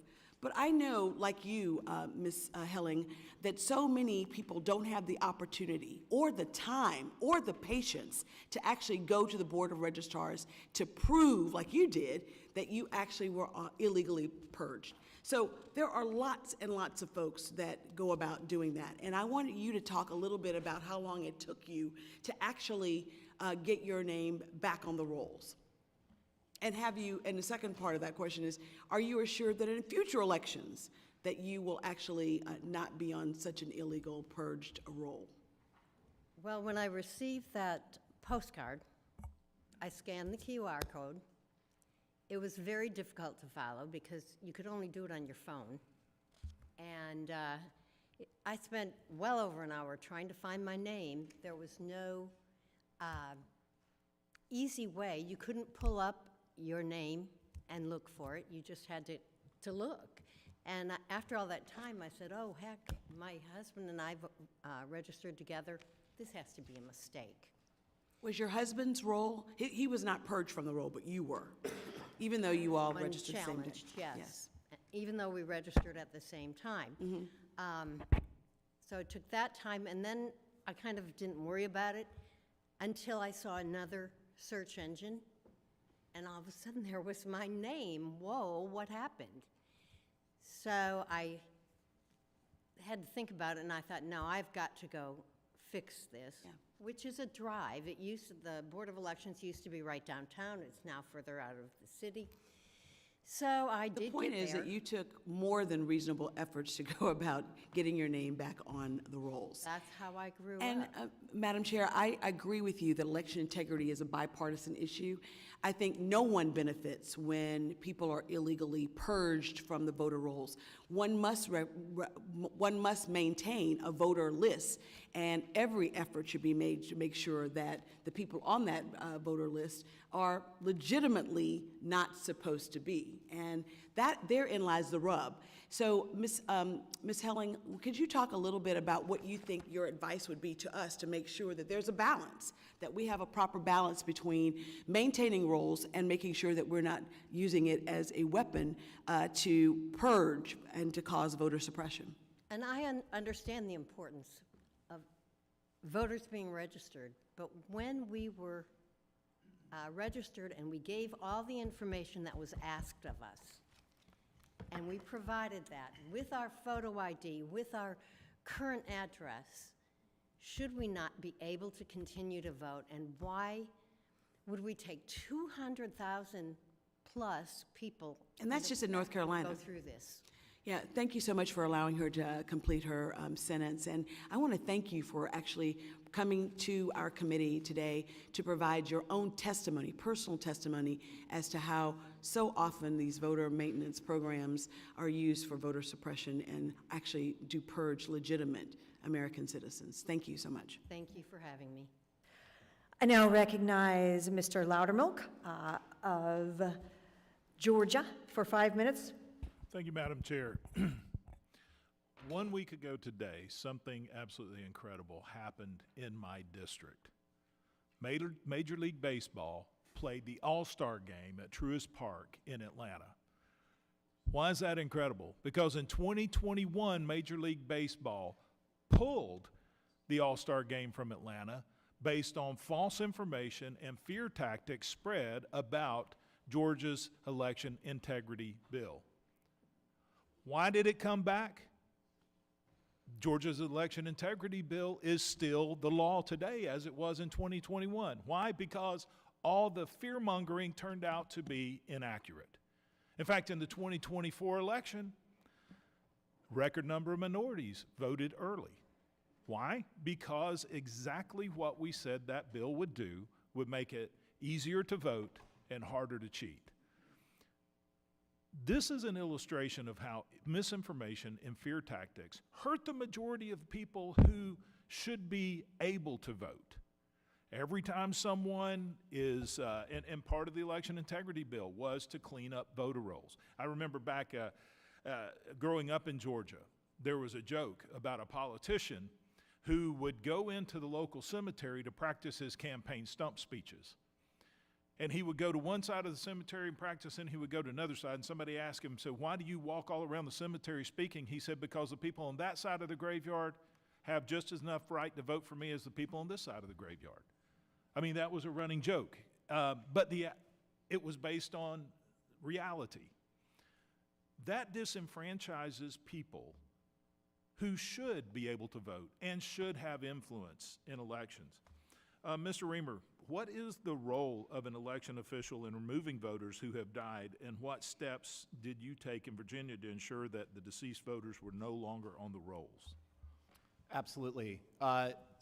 But I know, like you, Ms. Helling, that so many people don't have the opportunity or the time or the patience to actually go to the Board of Registrars to prove, like you did, that you actually were illegally purged. So there are lots and lots of folks that go about doing that. And I wanted you to talk a little bit about how long it took you to actually get your name back on the rolls. And and the second part of that question is, are you assured that in future elections that you will actually not be on such an illegal purged roll? Well, when I received that postcard, I scanned the QR code. It was very difficult to follow because you could only do it on your phone. And I spent well over an hour trying to find my name. There was no easy way. You couldn't pull up your name and look for it. You just had to look. And after all that time, I said, oh, heck, my husband and I registered together. This has to be a mistake. Was your husband's roll, he was not purged from the roll, but you were, even though you all registered the same day? Unchallenged, yes. Even though we registered at the same time. So it took that time, and then I kind of didn't worry about it until I saw another search engine, and all of a sudden there was my name. Whoa, what happened? So I had to think about it, and I thought, no, I've got to go fix this, which is a drive. The Board of Elections used to be right downtown. It's now further out of the city. So I did get there. The point is that you took more than reasonable efforts to go about getting your name back on the rolls. That's how I grew And, up. Madam Chair, I agree with you that election integrity is a bipartisan issue. I think no one benefits when people are illegally purged from the voter rolls. One must maintain a voter list, and every effort should be made to make sure that the people on that voter list are legitimately not supposed to be. And therein lies the rub. So, Ms. Helling, could you talk a little bit about what you think your advice would be to us to make sure that there's a balance, that we have a proper balance between maintaining rolls and making sure that we're not using it as a weapon to purge and to cause voter suppression? And I understand the importance of voters being registered, but when we were registered and we gave all the information that was asked of us, and we provided that with our photo ID, with our current address, should we not be able to continue to vote? And why would we take 200,000 plus people? And that's just in North Carolina. Go through this. Yeah, thank you so much for allowing her to complete her sentence. And I want to thank you for actually coming to our committee today to provide your own testimony, personal testimony, as to how so often these voter maintenance programs are used for voter suppression and actually do purge legitimate American citizens. Thank you so much. Thank you for having me. I now recognize Mr. Loudermilk of Georgia for 5 minutes. Thank you, Madam Chair. 1 week ago today, something absolutely incredible happened in my district. Major League Baseball played the All-Star game at Truist Park in Atlanta. Why is that incredible? Because in 2021, Major League Baseball pulled the All-Star game from Atlanta based on false information and fear tactics spread about Georgia's election integrity bill. Why did it come back? Georgia's election integrity bill is still the law today as it was in 2021. Why? Because all the fear-mongering turned out to be inaccurate. In fact, in the 2024 election, record number of minorities voted early. Why? Because exactly what we said that bill would do would make it easier to vote and harder to cheat. This is an illustration of how misinformation and fear tactics hurt the majority of people who should be able to vote. Every time someone is, and part of the election integrity bill was to clean up voter rolls. I remember back growing up in Georgia, there was a joke about a politician who would go into the local cemetery to practice his campaign stump speeches. And he would go to one side of the cemetery and practice, and he would go to another side, and somebody asked him, so why do you walk all around the cemetery speaking? He said, because the people on that side of the graveyard have just as enough right to vote for me as the people on this side of the graveyard. I mean, that was a running joke, but it was based on reality. That disenfranchises people who should be able to vote and should have influence in elections. Mr. Reamer, what is the role of an election official in removing voters who have died, and what steps did you take in Virginia to ensure that the deceased voters were no longer on the rolls? Absolutely.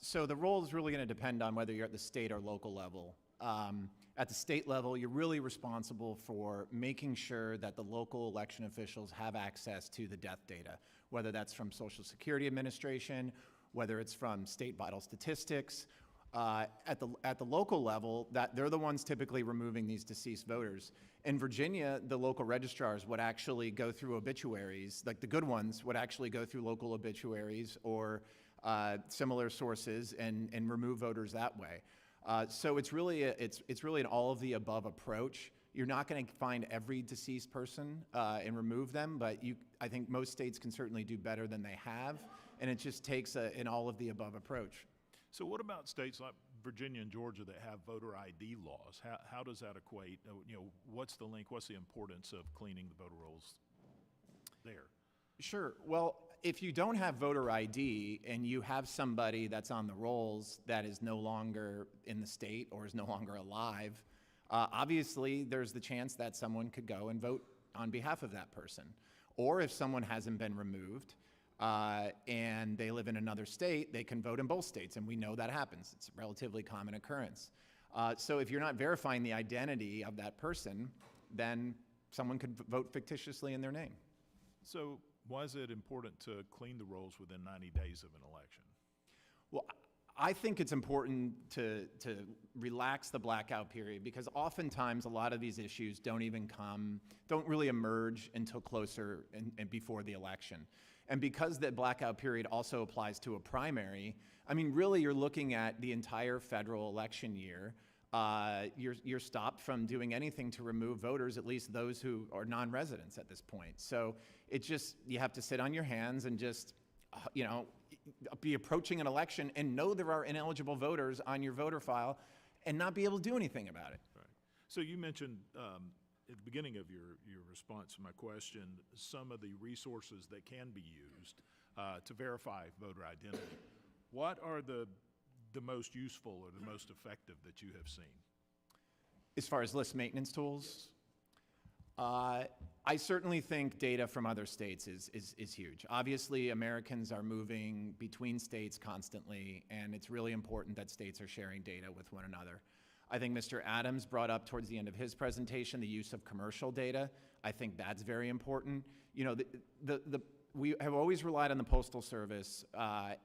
So the role is really going to depend on whether you're at the state or local level. At the state level, you're really responsible for making sure that the local election officials have access to the death data, whether that's from Social Security Administration, whether it's from state vital statistics. At the local level, that they're the ones typically removing these deceased voters. In Virginia, the local registrars would actually go through obituaries, like the good ones would actually go through local obituaries or similar sources and remove voters that way. So it's really an all of the above approach. You're not going to find every deceased person and remove them, but I think most states can certainly do better than they have, and it just takes an all of the above approach. So what about states like Virginia and Georgia that have voter ID laws? How does that equate? What's the link? What's the importance of cleaning the voter rolls there? Sure. Well, if you don't have voter ID and you have somebody that's on the rolls that is no longer in the state or is no longer alive, obviously there's the chance that someone could go and vote on behalf of that person. Or if someone hasn't been removed, and they live in another state, they can vote in both states, and we know that happens. It's a relatively common occurrence. So if you're not verifying the identity of that person, then someone could vote fictitiously in their name. So why is it important to clean the rolls within 90 days of an election? Well, I think it's important to relax the blackout period, because oftentimes a lot of these issues don't really emerge until closer and before the election. And because that blackout period also applies to a primary, I mean, really you're looking at the entire federal election year. You're stopped from doing anything to remove voters, at least those who are non-residents at this point. So you have to sit on your hands and just, be approaching an election and know there are ineligible voters on your voter file and not be able to do anything about it. Right. So you mentioned at the beginning of your response to my question, some of the resources that can be used to verify voter identity. What are the most useful or the most effective that you have seen? As far as list maintenance tools, I certainly think data from other states is huge. Obviously, Americans are moving between states constantly, and it's really important that states are sharing data with one another. I think Mr. Adams brought up towards the end of his presentation the use of commercial data. I think that's very important. We have always relied on the Postal Service,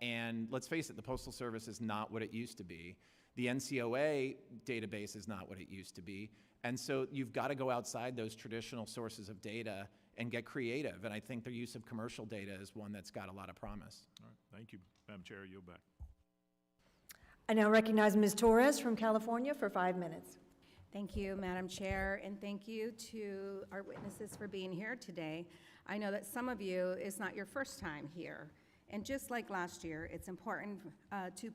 and let's face it, the Postal Service is not what it used to be. The NCOA database is not what it used to be. And so you've got to go outside those traditional sources of data and get creative. And I think the use of commercial data is one that's got a lot of promise. All right, thank you. Madam Chair, yield back. I now recognize Ms. Torres from California for 5 minutes. Thank you, Madam Chair, and thank you to our witnesses for being here today. I know that some of you, it's not your first time here. And just like last year, it's important to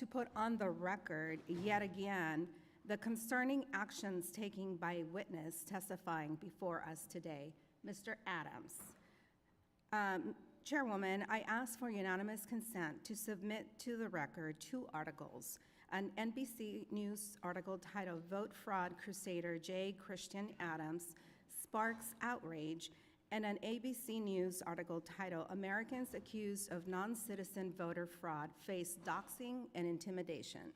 put on the record yet again the concerning actions taken by a witness testifying before us today, Mr. Adams. Chairwoman, I ask for unanimous consent to submit to the record 2 articles, an NBC News article titled Vote Fraud Crusader J. Christian Adams Sparks Outrage, and an ABC News article titled Americans Accused of Non-Citizen Voter Fraud Face Doxing and Intimidation.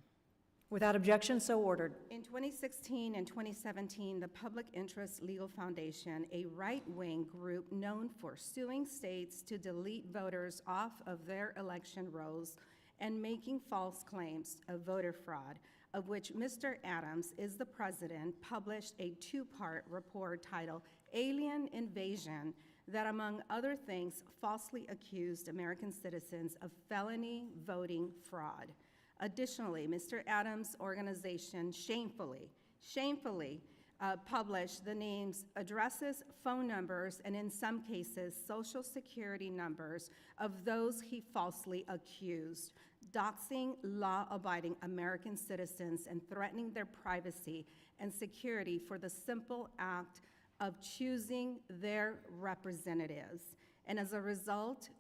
Without objection, so ordered. In 2016 and 2017, the Public Interest Legal Foundation, a right-wing group known for suing states to delete voters off of their election rolls and making false claims of voter fraud, of which Mr. Adams is the president, published a two-part report titled Alien Invasion that, among other things, falsely accused American citizens of felony voting fraud. Additionally, Mr. Adams' organization shamefully published the names, addresses, phone numbers, and in some cases, social security numbers of those he falsely accused, doxing law-abiding American citizens and threatening their privacy and security for the simple act of choosing their representatives. And as a result,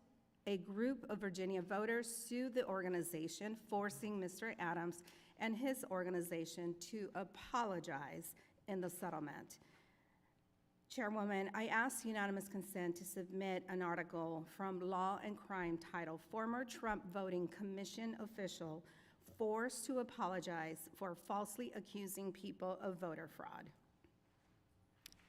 a group of Virginia voters sued the organization, forcing Mr. Adams and his organization to apologize in the settlement. Chairwoman, I ask unanimous consent to submit an article from Law and Crime titled Former Trump Voting Commission Official Forced to Apologize for Falsely Accusing People of Voter Fraud.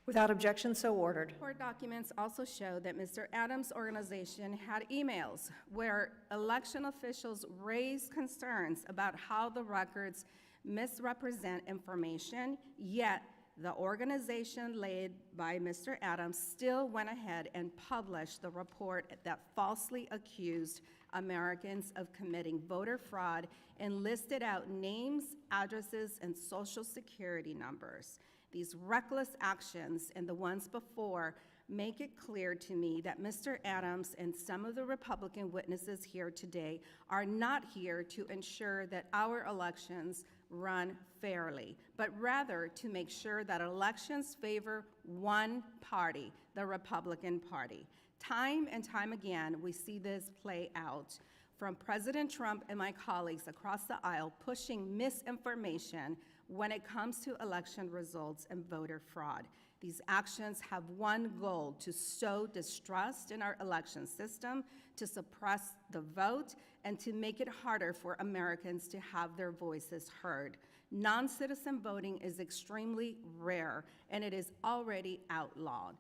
Without objection, so ordered. Court documents also show that Mr. Adams' organization had emails where election officials raised concerns about how the records misrepresent information, yet the organization led by Mr. Adams still went ahead and published the report that falsely accused Americans of committing voter fraud and listed out names, addresses, and social security numbers. These reckless actions and the ones before make it clear to me that Mr. Adams and some of the Republican witnesses here today are not here to ensure that our elections run fairly, but rather to make sure that elections favor one party, the Republican Party. Time and time again, we see this play out, from President Trump and my colleagues across the aisle pushing misinformation when it comes to election results and voter fraud. These actions have one goal: to sow distrust in our election system, to suppress the vote, and to make it harder for Americans to have their voices heard. Non-citizen voting is extremely rare, and it is already outlawed.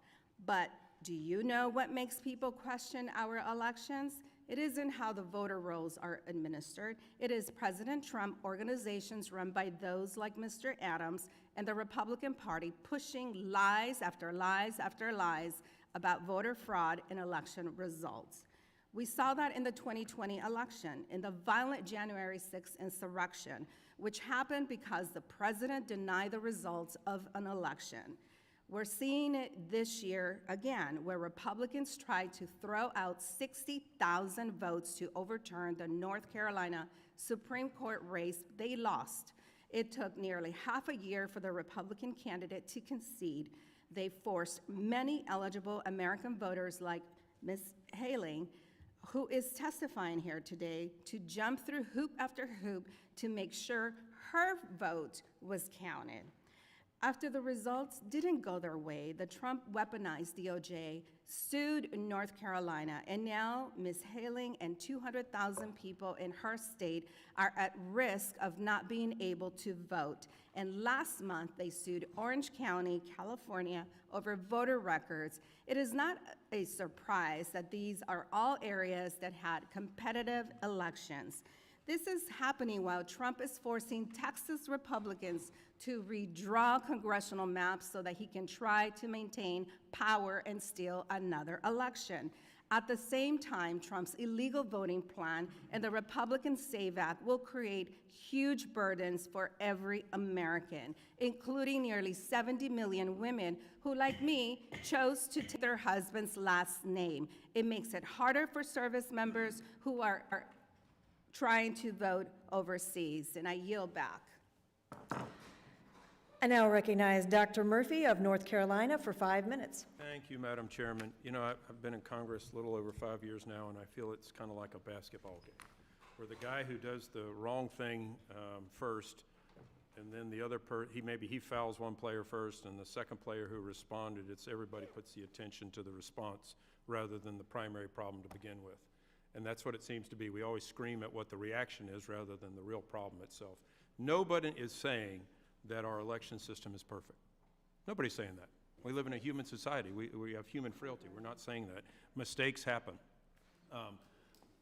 But do you know what makes people question our elections? It isn't how the voter rolls are administered. It is President Trump, organizations run by those like Mr. Adams, and the Republican Party pushing lies after lies after lies about voter fraud and election results. We saw that in the 2020 election, in the violent January 6th insurrection, which happened because the president denied the results of an election. We're seeing it this year again, where Republicans tried to throw out 60,000 votes to overturn the North Carolina Supreme Court race they lost. It took nearly half a year for the Republican candidate to concede. They forced many eligible American voters like Ms. Haling, who is testifying here today, to jump through hoop after hoop to make sure her vote was counted. After the results didn't go their way, the Trump weaponized DOJ sued North Carolina, and now Ms. Haling and 200,000 people in her state are at risk of not being able to vote. And last month, they sued Orange County, California, over voter records. It is not a surprise that these are all areas that had competitive elections. This is happening while Trump is forcing Texas Republicans to redraw congressional maps so that he can try to maintain power and steal another election. At the same time, Trump's illegal voting plan and the Republican SAVE Act will create huge burdens for every American, including nearly 70 million women who, like me, chose to take their husband's last name. It makes it harder for service members who are trying to vote overseas, and I yield back. I now recognize Dr. Murphy of North Carolina for 5 minutes. Thank you, Madam Chairman. You know, I've been in Congress a little over 5 years now, and I feel it's kind of like a basketball game, where the guy who does the wrong thing first, and then the other he fouls one player first, and the second player who responded, everybody puts the attention to the response rather than the primary problem to begin with. And that's what it seems to be. We always scream at what the reaction is rather than the real problem itself. Nobody is saying that our election system is perfect. Nobody's saying that. We live in a human society. We have human frailty. We're not saying that. Mistakes happen.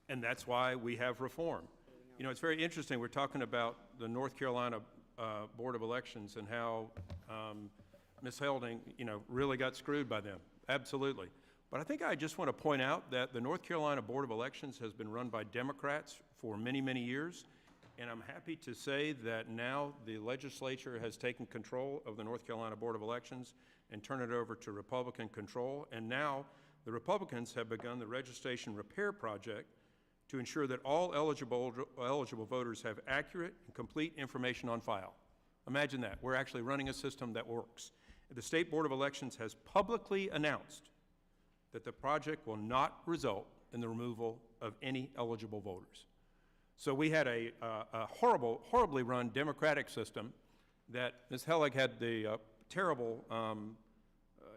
And that's why we have reform. You know, it's very interesting. We're talking about the North Carolina Board of Elections and how Ms. Helding, you know, really got screwed by them. Absolutely. But I think I just want to point out that the North Carolina Board of Elections has been run by Democrats for many, many years. And I'm happy to say that now the legislature has taken control of the North Carolina Board of Elections and turned it over to Republican control. And now the Republicans have begun the registration repair project to ensure that all eligible voters have accurate and complete information on file. Imagine that. We're actually running a system that works. The State Board of Elections has publicly announced that the project will not result in the removal of any eligible voters. So we had a horribly run Democratic system that Ms. Hellig had the terrible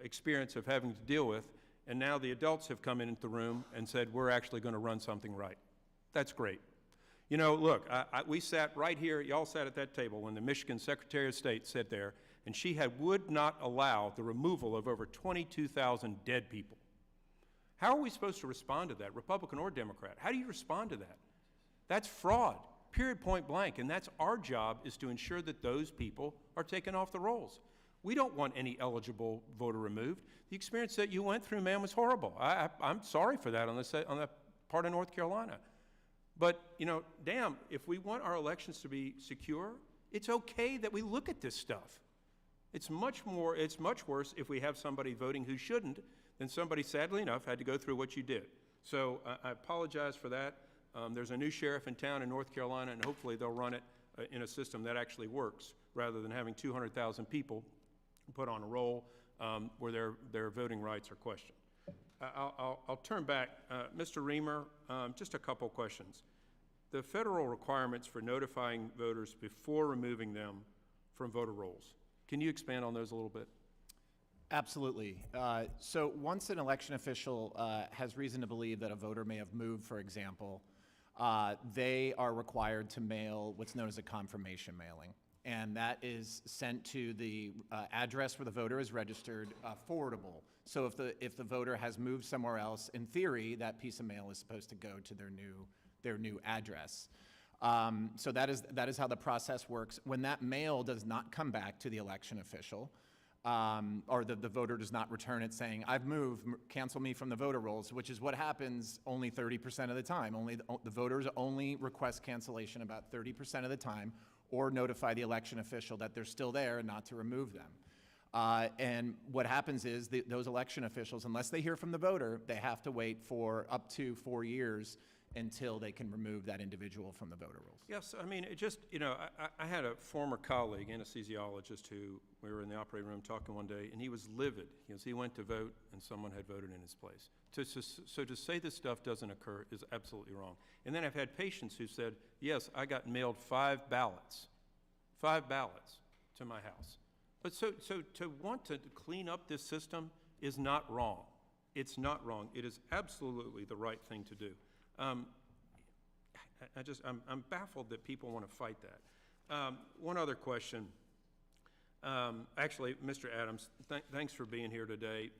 experience of having to deal with, and now the adults have come into the room and said, we're actually going to run something right. That's great. You know, look, we sat right here, y'all sat at that table when the Michigan Secretary of State sat there, and she would not allow the removal of over 22,000 dead people. How are we supposed to respond to that, Republican or Democrat? How do you respond to that? That's fraud, period, point blank, and that's our job, is to ensure that those people are taken off the rolls. We don't want any eligible voter removed. The experience that you went through, ma'am, was horrible. I'm sorry for that on that part of North Carolina. But, you know, damn, if we want our elections to be secure, it's okay that we look at this stuff. It's much worse if we have somebody voting who shouldn't than somebody, sadly enough, had to go through what you did. So I apologize for that. There's a new sheriff in town in North Carolina, and hopefully they'll run it in a system that actually works, rather than having 200,000 people put on a roll where their voting rights are questioned. I'll turn back. Mr. Reamer, just a couple questions. The federal requirements for notifying voters before removing them from voter rolls. Can you expand on those a little bit? Absolutely. So once an election official has reason to believe that a voter may have moved, for example, they are required to mail what's known as a confirmation mailing. And that is sent to the address where the voter is registered, forwardable. So if the voter has moved somewhere else, in theory, that piece of mail is supposed to go to their new address. So that is how the process works. When that mail does not come back to the election official, or the voter does not return it saying, I've moved, cancel me from the voter rolls, which is what happens only 30% of the time. The voters only request cancellation about 30% of the time, or notify the election official that they're still there and not to remove them. And what happens is those election officials, unless they hear from the voter, they have to wait for up to 4 years until they can remove that individual from the voter rolls. Yes, I mean, it just, you know, I had a former colleague, anesthesiologist, who we were in the operating room talking one day, and he was livid because he went to vote and someone had voted in his place. So to say this stuff doesn't occur is absolutely wrong. And then I've had patients who said, yes, I got mailed 5 ballots to my house. But so to want to clean up this system is not wrong. It's not wrong. It is absolutely the right thing to do. I'm baffled that people want to fight that. One other question. Actually, Mr. Adams, thanks for being here today.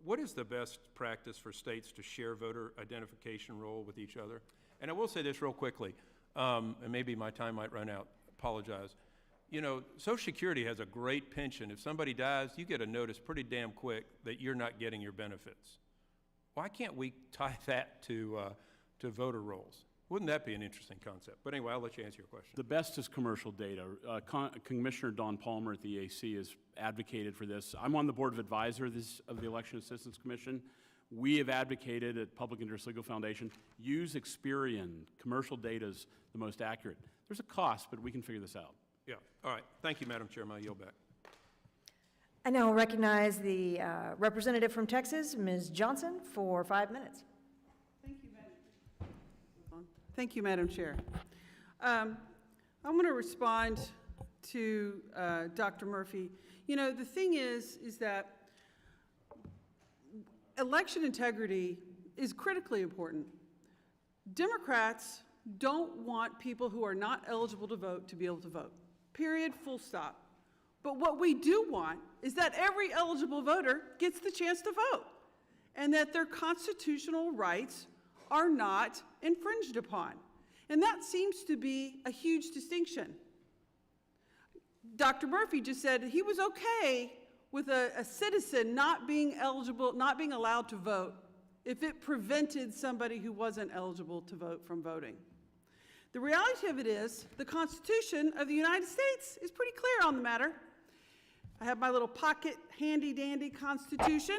What is the best practice for states to share voter identification roll with each other? And I will say this real quickly, and maybe my time might run out. Apologize. You know, Social Security has a great pension. If somebody dies, you get a notice pretty damn quick that you're not getting your benefits. Why can't we tie that to voter rolls? Wouldn't that be an interesting concept? But anyway, I'll let you answer your question. The best is commercial data. Commissioner Don Palmer at the EAC has advocated for this. I'm on the board of advisors of the Election Assistance Commission. We have advocated at Public Interest Legal Foundation, use Experian. Commercial data is the most accurate. There's a cost, but we can figure this out. Yeah, all right. Thank you, Madam Chairman. I'll yield back. I now recognize the representative from Texas, Ms. Johnson, for 5 minutes. Thank you, Madam Chair. I'm going to respond to Dr. Murphy. You know, the thing is that election integrity is critically important. Democrats don't want people who are not eligible to vote to be able to vote. Period, full stop. But what we do want is that every eligible voter gets the chance to vote, and that their constitutional rights are not infringed upon. And that seems to be a huge distinction. Dr. Murphy just said he was okay with a citizen not being eligible, not being allowed to vote if it prevented somebody who wasn't eligible to vote from voting. The reality of it is the Constitution of the United States is pretty clear on the matter. I have my little pocket handy-dandy Constitution.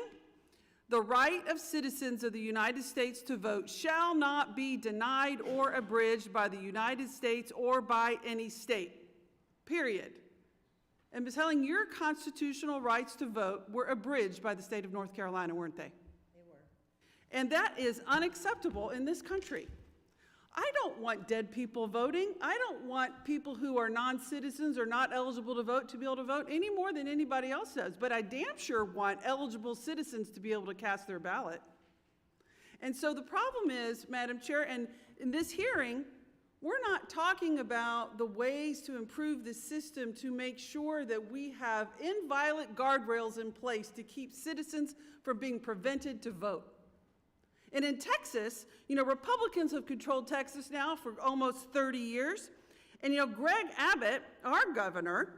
The right of citizens of the United States to vote shall not be denied or abridged by the United States or by any state, period. And Ms. Helling, your constitutional rights to vote were abridged by the state of North Carolina, weren't they? They were. And that is unacceptable in this country. I don't want dead people voting. I don't want people who are non-citizens or not eligible to vote to be able to vote any more than anybody else does. But I damn sure want eligible citizens to be able to cast their ballot. And so the problem is, Madam Chair, and in this hearing, we're not talking about the ways to improve the system to make sure that we have inviolate guardrails in place to keep citizens from being prevented to vote. And in Texas, Republicans have controlled Texas now for almost 30 years. And Greg Abbott, our governor,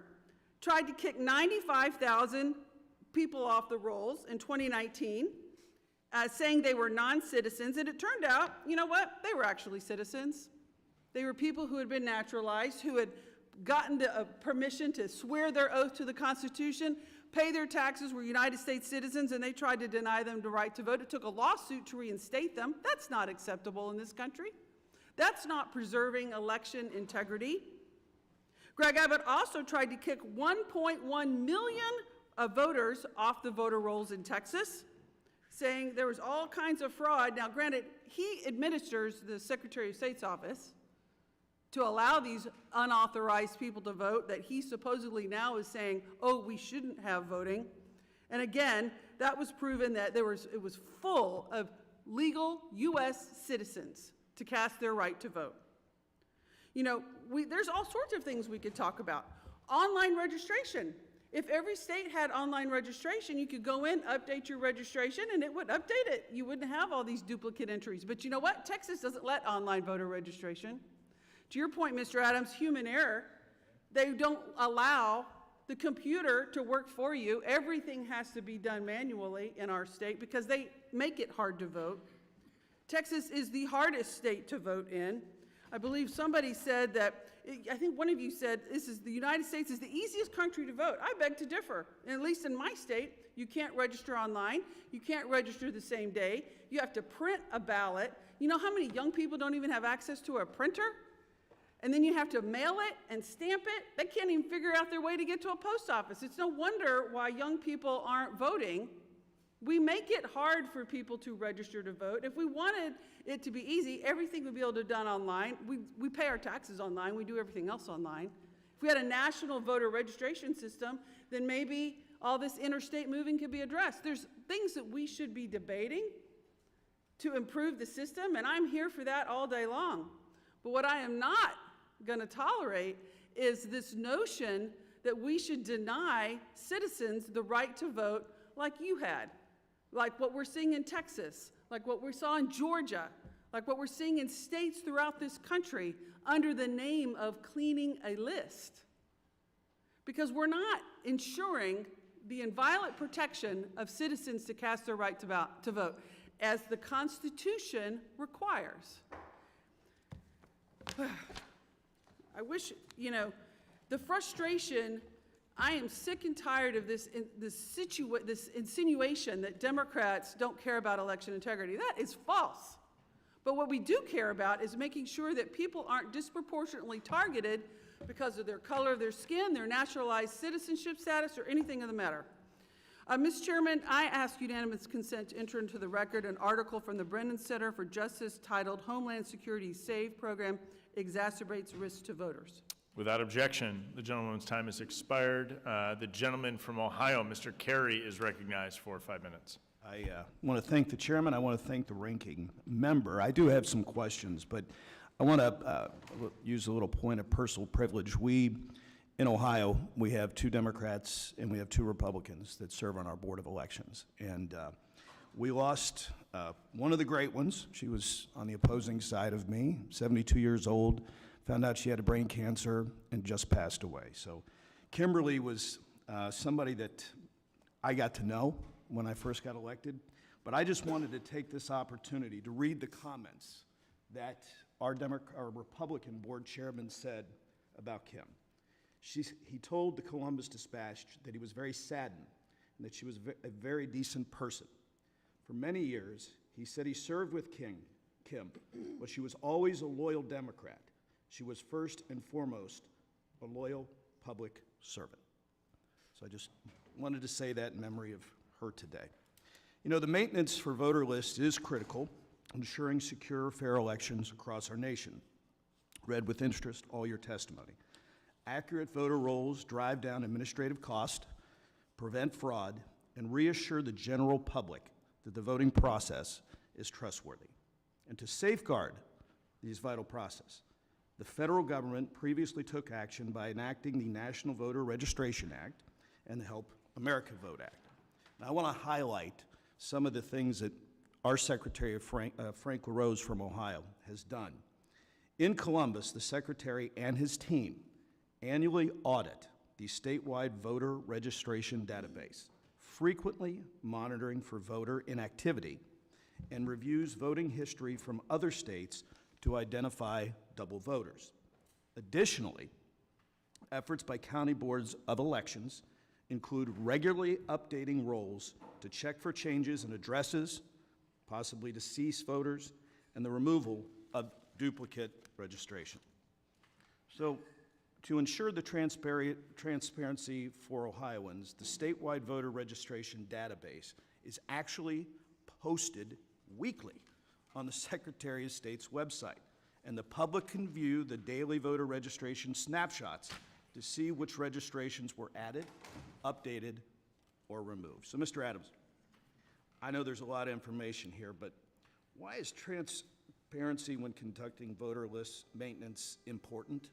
tried to kick 95,000 people off the rolls in 2019, saying they were non-citizens. And it turned out, you know what? They were actually citizens. They were people who had been naturalized, who had gotten the permission to swear their oath to the Constitution, pay their taxes, were United States citizens, and they tried to deny them the right to vote. It took a lawsuit to reinstate them. That's not acceptable in this country. That's not preserving election integrity. Greg Abbott also tried to kick 1.1 million voters off the voter rolls in Texas, saying there was all kinds of fraud. Now, granted, he administers the Secretary of State's office to allow these unauthorized people to vote that he supposedly now is saying, oh, we shouldn't have voting. And again, that was proven that it was full of legal U.S. citizens to cast their right to vote. There's all sorts of things we could talk about. Online registration. If every state had online registration, you could go in, update your registration, and it would update it. You wouldn't have all these duplicate entries. But you know what? Texas doesn't let online voter registration. To your point, Mr. Adams, human error. They don't allow the computer to work for you. Everything has to be done manually in our state because they make it hard to vote. Texas is the hardest state to vote in. I believe somebody said that, I think one of you said, the United States is the easiest country to vote. I beg to differ. And at least in my state, you can't register online. You can't register the same day. You have to print a ballot. You know how many young people don't even have access to a printer? And then you have to mail it and stamp it. They can't even figure out their way to get to a post office. It's no wonder why young people aren't voting. We make it hard for people to register to vote. If we wanted it to be easy, everything would be able to be done online. We pay our taxes online. We do everything else online. If we had a national voter registration system, then maybe all this interstate moving could be addressed. There's things that we should be debating to improve the system, and I'm here for that all day long. But what I am not going to tolerate is this notion that we should deny citizens the right to vote like you had, like what we're seeing in Texas, like what we saw in Georgia, like what we're seeing in states throughout this country under the name of cleaning a list. Because we're not ensuring the inviolate protection of citizens to cast their right to vote, as the Constitution requires. I wish, the frustration, I am sick and tired of this insinuation that Democrats don't care about election integrity. That is false. But what we do care about is making sure that people aren't disproportionately targeted because of their color of their skin, their naturalized citizenship status, or anything of the matter. Mr. Chairman, I ask unanimous consent to enter into the record an article from the Brennan Center for Justice titled Homeland Security SAVE Program Exacerbates Risks to Voters. Without objection, the gentleman's time has expired. The gentleman from Ohio, Mr. Carey, is recognized for 5 minutes. I want to thank the chairman. I want to thank the ranking member. I do have some questions, but I want to use a little point of personal privilege. In Ohio, we have 2 Democrats and we have 2 Republicans that serve on our Board of Elections. And we lost one of the great ones. She was on the opposing side of me, 72 years old, found out she had a brain cancer and just passed away. So Kimberly was somebody that I got to know when I first got elected. But I just wanted to take this opportunity to read the comments that our Republican board chairman said about Kim. He told the Columbus Dispatch that he was very saddened and that she was a very decent person. For many years, he said he served with Kim, but she was always a loyal Democrat. She was first and foremost a loyal public servant. So I just wanted to say that in memory of her today. You know, the maintenance for voter lists is critical, ensuring secure, fair elections across our nation. Read with interest all your testimony. Accurate voter rolls drive down administrative cost, prevent fraud, and reassure the general public that the voting process is trustworthy. And to safeguard these vital processes, the federal government previously took action by enacting the National Voter Registration Act and the Help America Vote Act. Now, I want to highlight some of the things that our Secretary, Frank LaRose from Ohio, has done. In Columbus, the Secretary and his team annually audit the statewide voter registration database, frequently monitoring for voter inactivity, and reviews voting history from other states to identify double voters. Additionally, efforts by county boards of elections include regularly updating rolls to check for changes in addresses, possibly deceased voters, and the removal of duplicate registration. So, to ensure the transparency for Ohioans, the statewide voter registration database is actually posted weekly on the Secretary of State's website, and the public can view the daily voter registration snapshots to see which registrations were added, updated, or removed. So, Mr. Adams, I know there's a lot of information here, but why is transparency when conducting voter list maintenance important?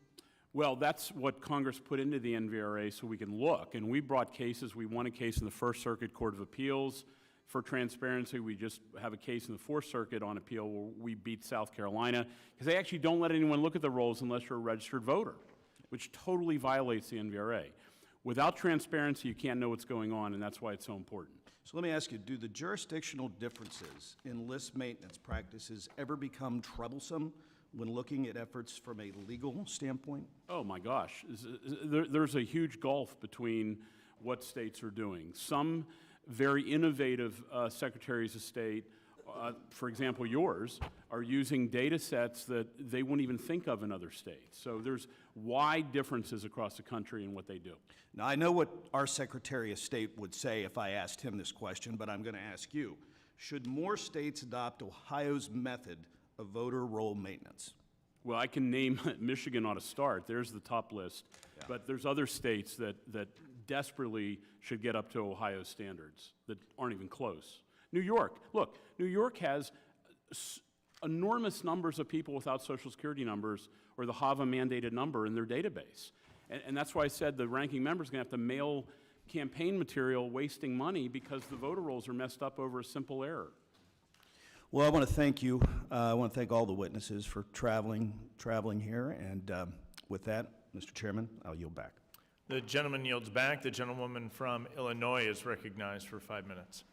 Well, that's what Congress put into the NVRA so we can look. And we brought cases. We won a case in the First Circuit Court of Appeals for transparency. We just have a case in the Fourth Circuit on appeal where we beat South Carolina because they actually don't let anyone look at the rolls unless you're a registered voter, which totally violates the NVRA. Without transparency, you can't know what's going on, and that's why it's so important. So let me ask you, do the jurisdictional differences in list maintenance practices ever become troublesome when looking at efforts from a legal standpoint? Oh my gosh, there's a huge gulf between what states are doing. Some very innovative secretaries of state, for example yours, are using data sets that they wouldn't even think of in other states. So there's wide differences across the country in what they do. Now, I know what our Secretary of State would say if I asked him this question, but I'm going to ask you. Should more states adopt Ohio's method of voter roll maintenance? Well, I can name Michigan ought to start. There's the top list. Yeah. But there's other states that desperately should get up to Ohio standards that aren't even close. New York. Look, New York has enormous numbers of people without Social Security numbers or the HAVA mandated number in their database. And that's why I said the ranking member is going to have to mail campaign material wasting money because the voter rolls are messed up over a simple error. Well, I want to thank you. I want to thank all the witnesses for traveling here. And with that, Mr. Chairman, I'll yield back. The gentleman yields back. The gentlewoman from Illinois is recognized for 5 minutes.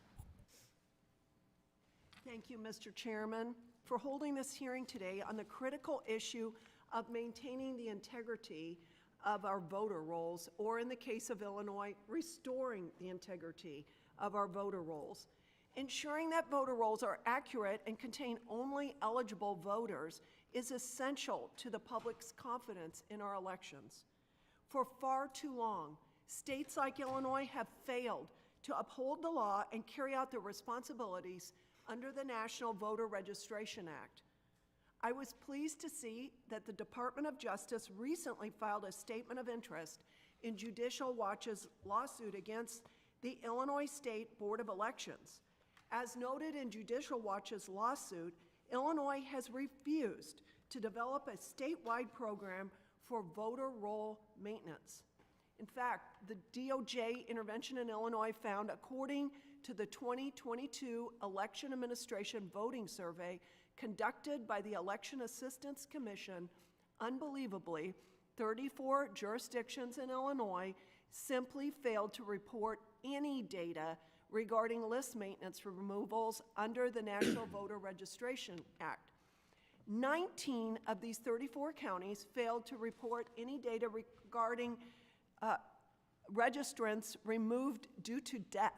Thank you, Mr. Chairman, for holding this hearing today on the critical issue of maintaining the integrity of our voter rolls, or in the case of Illinois, restoring the integrity of our voter rolls. Ensuring that voter rolls are accurate and contain only eligible voters is essential to the public's confidence in our elections. For far too long, states like Illinois have failed to uphold the law and carry out their responsibilities under the National Voter Registration Act. I was pleased to see that the Department of Justice recently filed a statement of interest in Judicial Watch's lawsuit against the Illinois State Board of Elections. As noted in Judicial Watch's lawsuit, Illinois has refused to develop a statewide program for voter roll maintenance. In fact, the DOJ intervention in Illinois found, according to the 2022 Election Administration Voting Survey conducted by the Election Assistance Commission, unbelievably, 34 jurisdictions in Illinois simply failed to report any data regarding list maintenance removals under the National Voter Registration Act. 19 of these 34 counties failed to report any data regarding registrants removed due to death,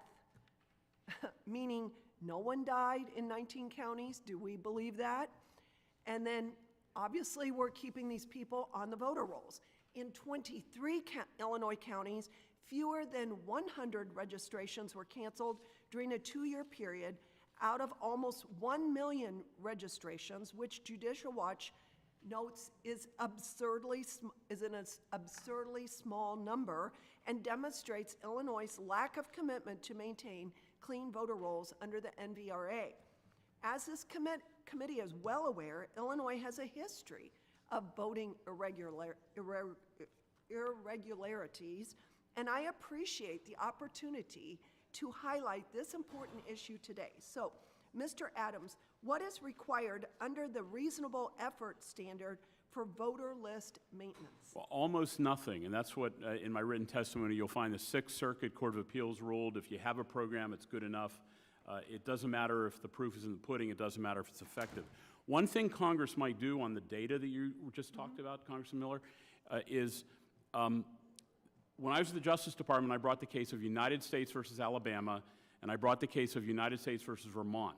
meaning no one died in 19 counties. Do we believe that? And then, obviously, we're keeping these people on the voter rolls. In 23 Illinois counties, fewer than 100 registrations were canceled during a 2-year period out of almost 1 million registrations, which Judicial Watch notes is an absurdly small number and demonstrates Illinois' lack of commitment to maintain clean voter rolls under the NVRA. As this committee is well aware, Illinois has a history of voting irregularities, and I appreciate the opportunity to highlight this important issue today. So, Mr. Adams, what is required under the reasonable effort standard for voter list maintenance? Well, almost nothing, and that's what, in my written testimony, you'll find the Sixth Circuit Court of Appeals ruled if you have a program, it's good enough. It doesn't matter if the proof is in the pudding, it doesn't matter if it's effective. One thing Congress might do on the data that you just talked about, Congressman Miller, is when I was at the Justice Department, I brought the case of United States versus Alabama, and I brought the case of United States versus Vermont.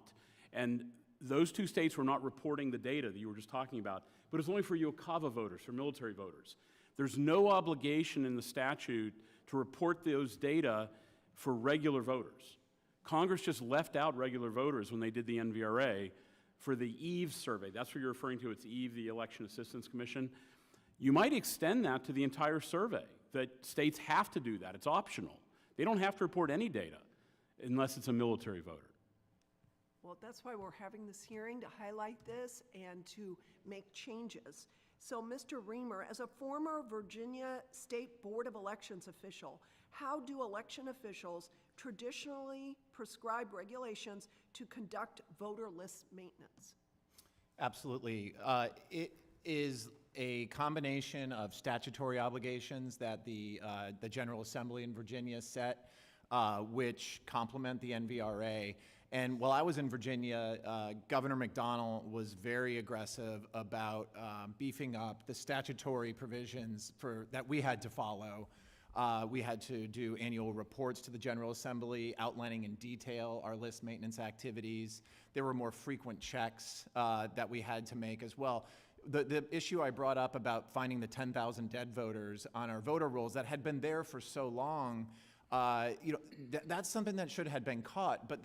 And those two states were not reporting the data that you were just talking about, but it's only for UOCAVA voters, for military voters. There's no obligation in the statute to report those data for regular voters. Congress just left out regular voters when they did the NVRA for the EVE survey. That's what you're referring to, it's EVE, the Election Assistance Commission. You might extend that to the entire survey, that states have to do that. It's optional. They don't have to report any data unless it's a military voter. Well, that's why we're having this hearing, to highlight this and to make changes. So, Mr. Reamer, as a former Virginia State Board of Elections official, how do election officials traditionally prescribe regulations to conduct voter list maintenance? Absolutely. It is a combination of statutory obligations that the General Assembly in Virginia set, which complement the NVRA. And while I was in Virginia, Governor McDonnell was very aggressive about beefing up the statutory provisions that we had to follow. We had to do annual reports to the General Assembly outlining in detail our list maintenance activities. There were more frequent checks that we had to make as well. The issue I brought up about finding the 10,000 dead voters on our voter rolls that had been there for so long, that's something that should have been caught, but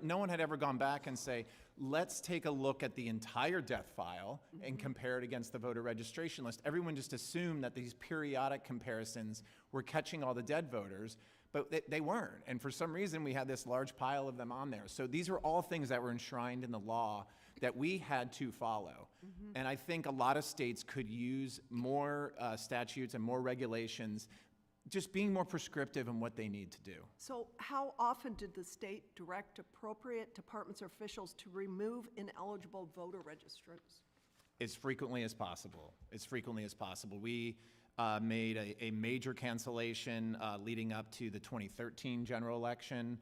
no one had ever gone back and say, let's take a look at the entire death file and compare it against the voter registration list. Everyone just assumed that these periodic comparisons were catching all the dead voters, but they weren't. And for some reason, we had this large pile of them on there. So these are all things that were enshrined in the law that we had to follow. And I think a lot of states could use more statutes and more regulations, just being more prescriptive in what they need to do. So how often did the state direct appropriate departments or officials to remove ineligible voter registrants? As frequently as possible. As frequently as possible. We made a major cancellation leading up to the 2013 general election,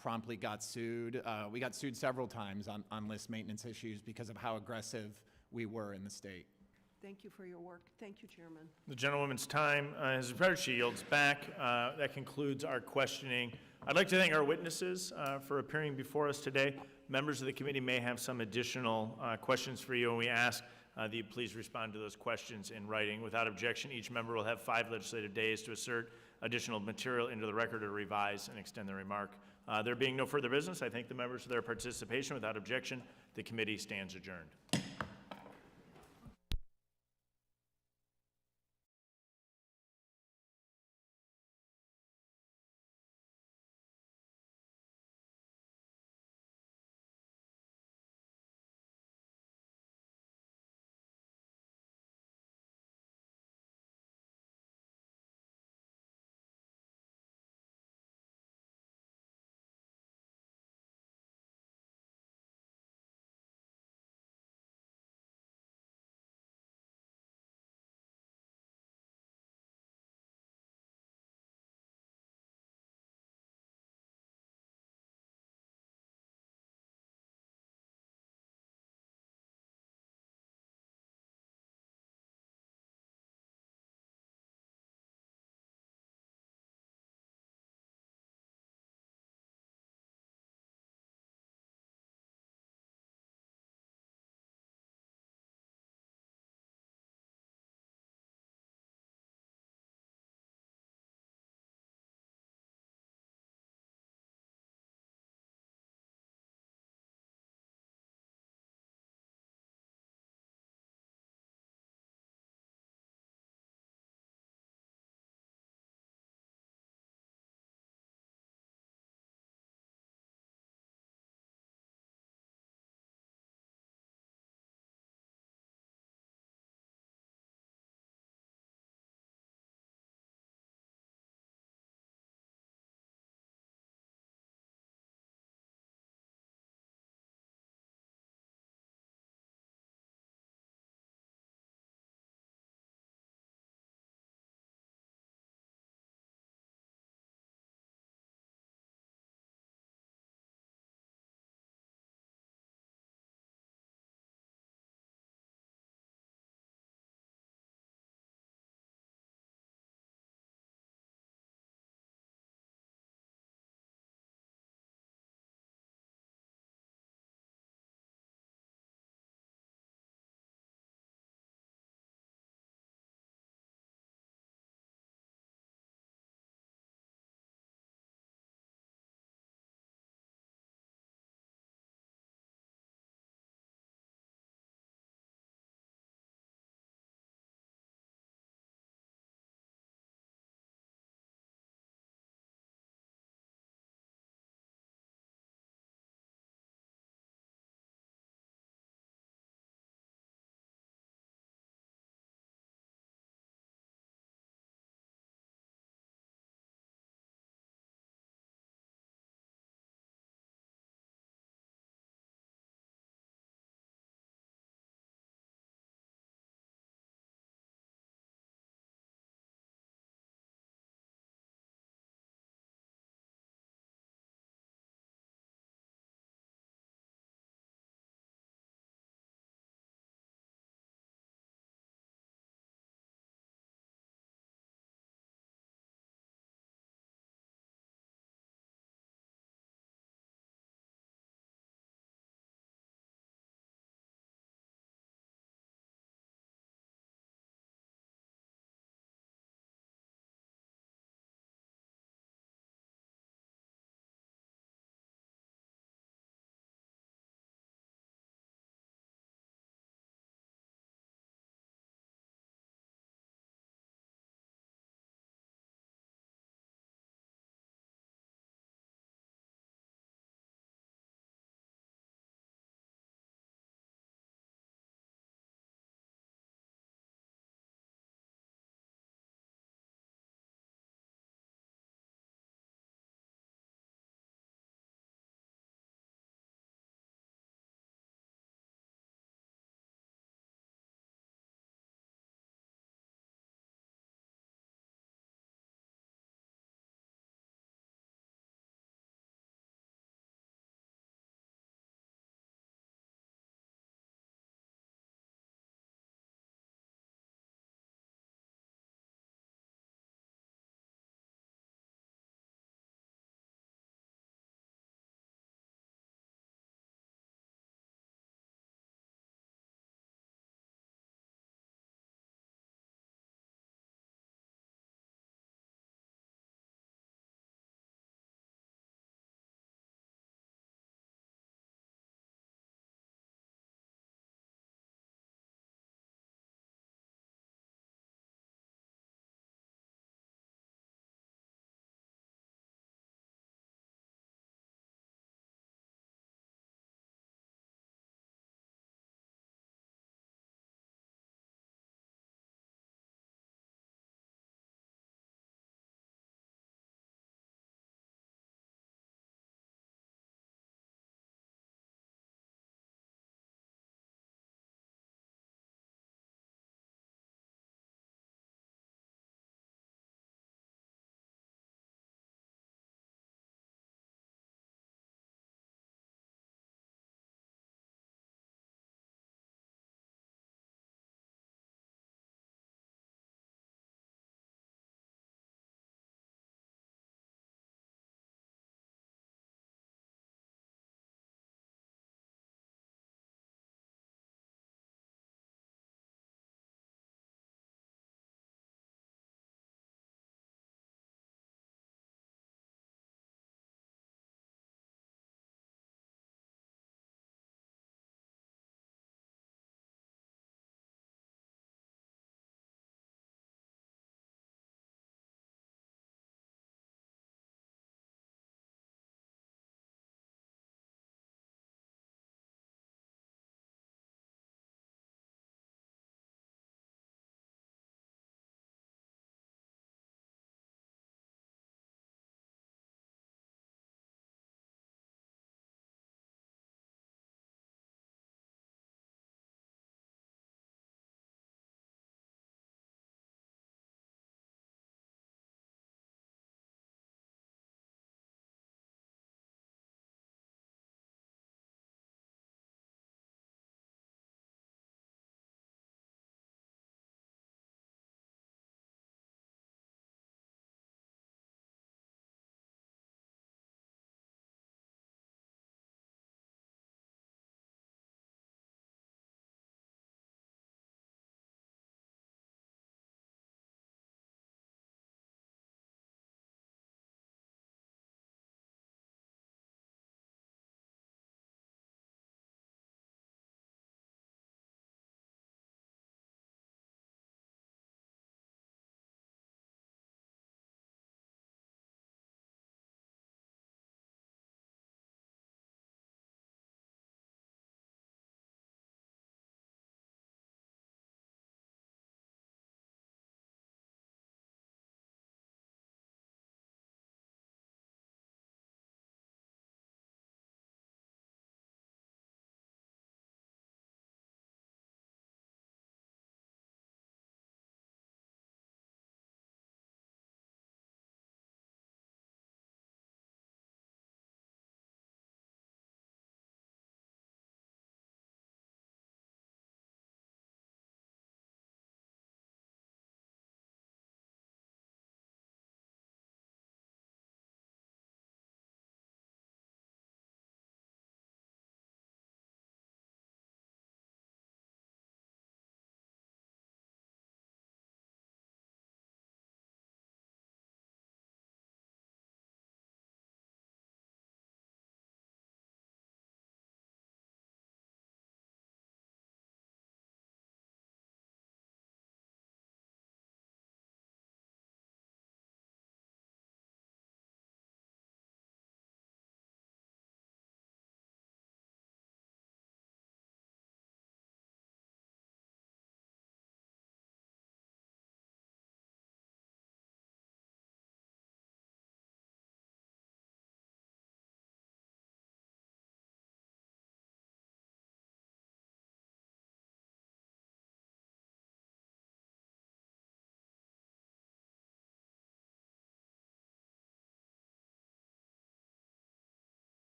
promptly got sued. We got sued several times on list maintenance issues because of how aggressive we were in the state. Thank you for your work. Thank you, Chairman. The gentlewoman's time has expired. She yields back. That concludes our questioning. I'd like to thank our witnesses for appearing before us today. Members of the committee may have some additional questions for you, and we ask that you please respond to those questions in writing. Without objection, each member will have 5 legislative days to assert additional material into the record or revise and extend their remark. There being no further business, I thank the members for their participation. Without objection, the committee stands adjourned.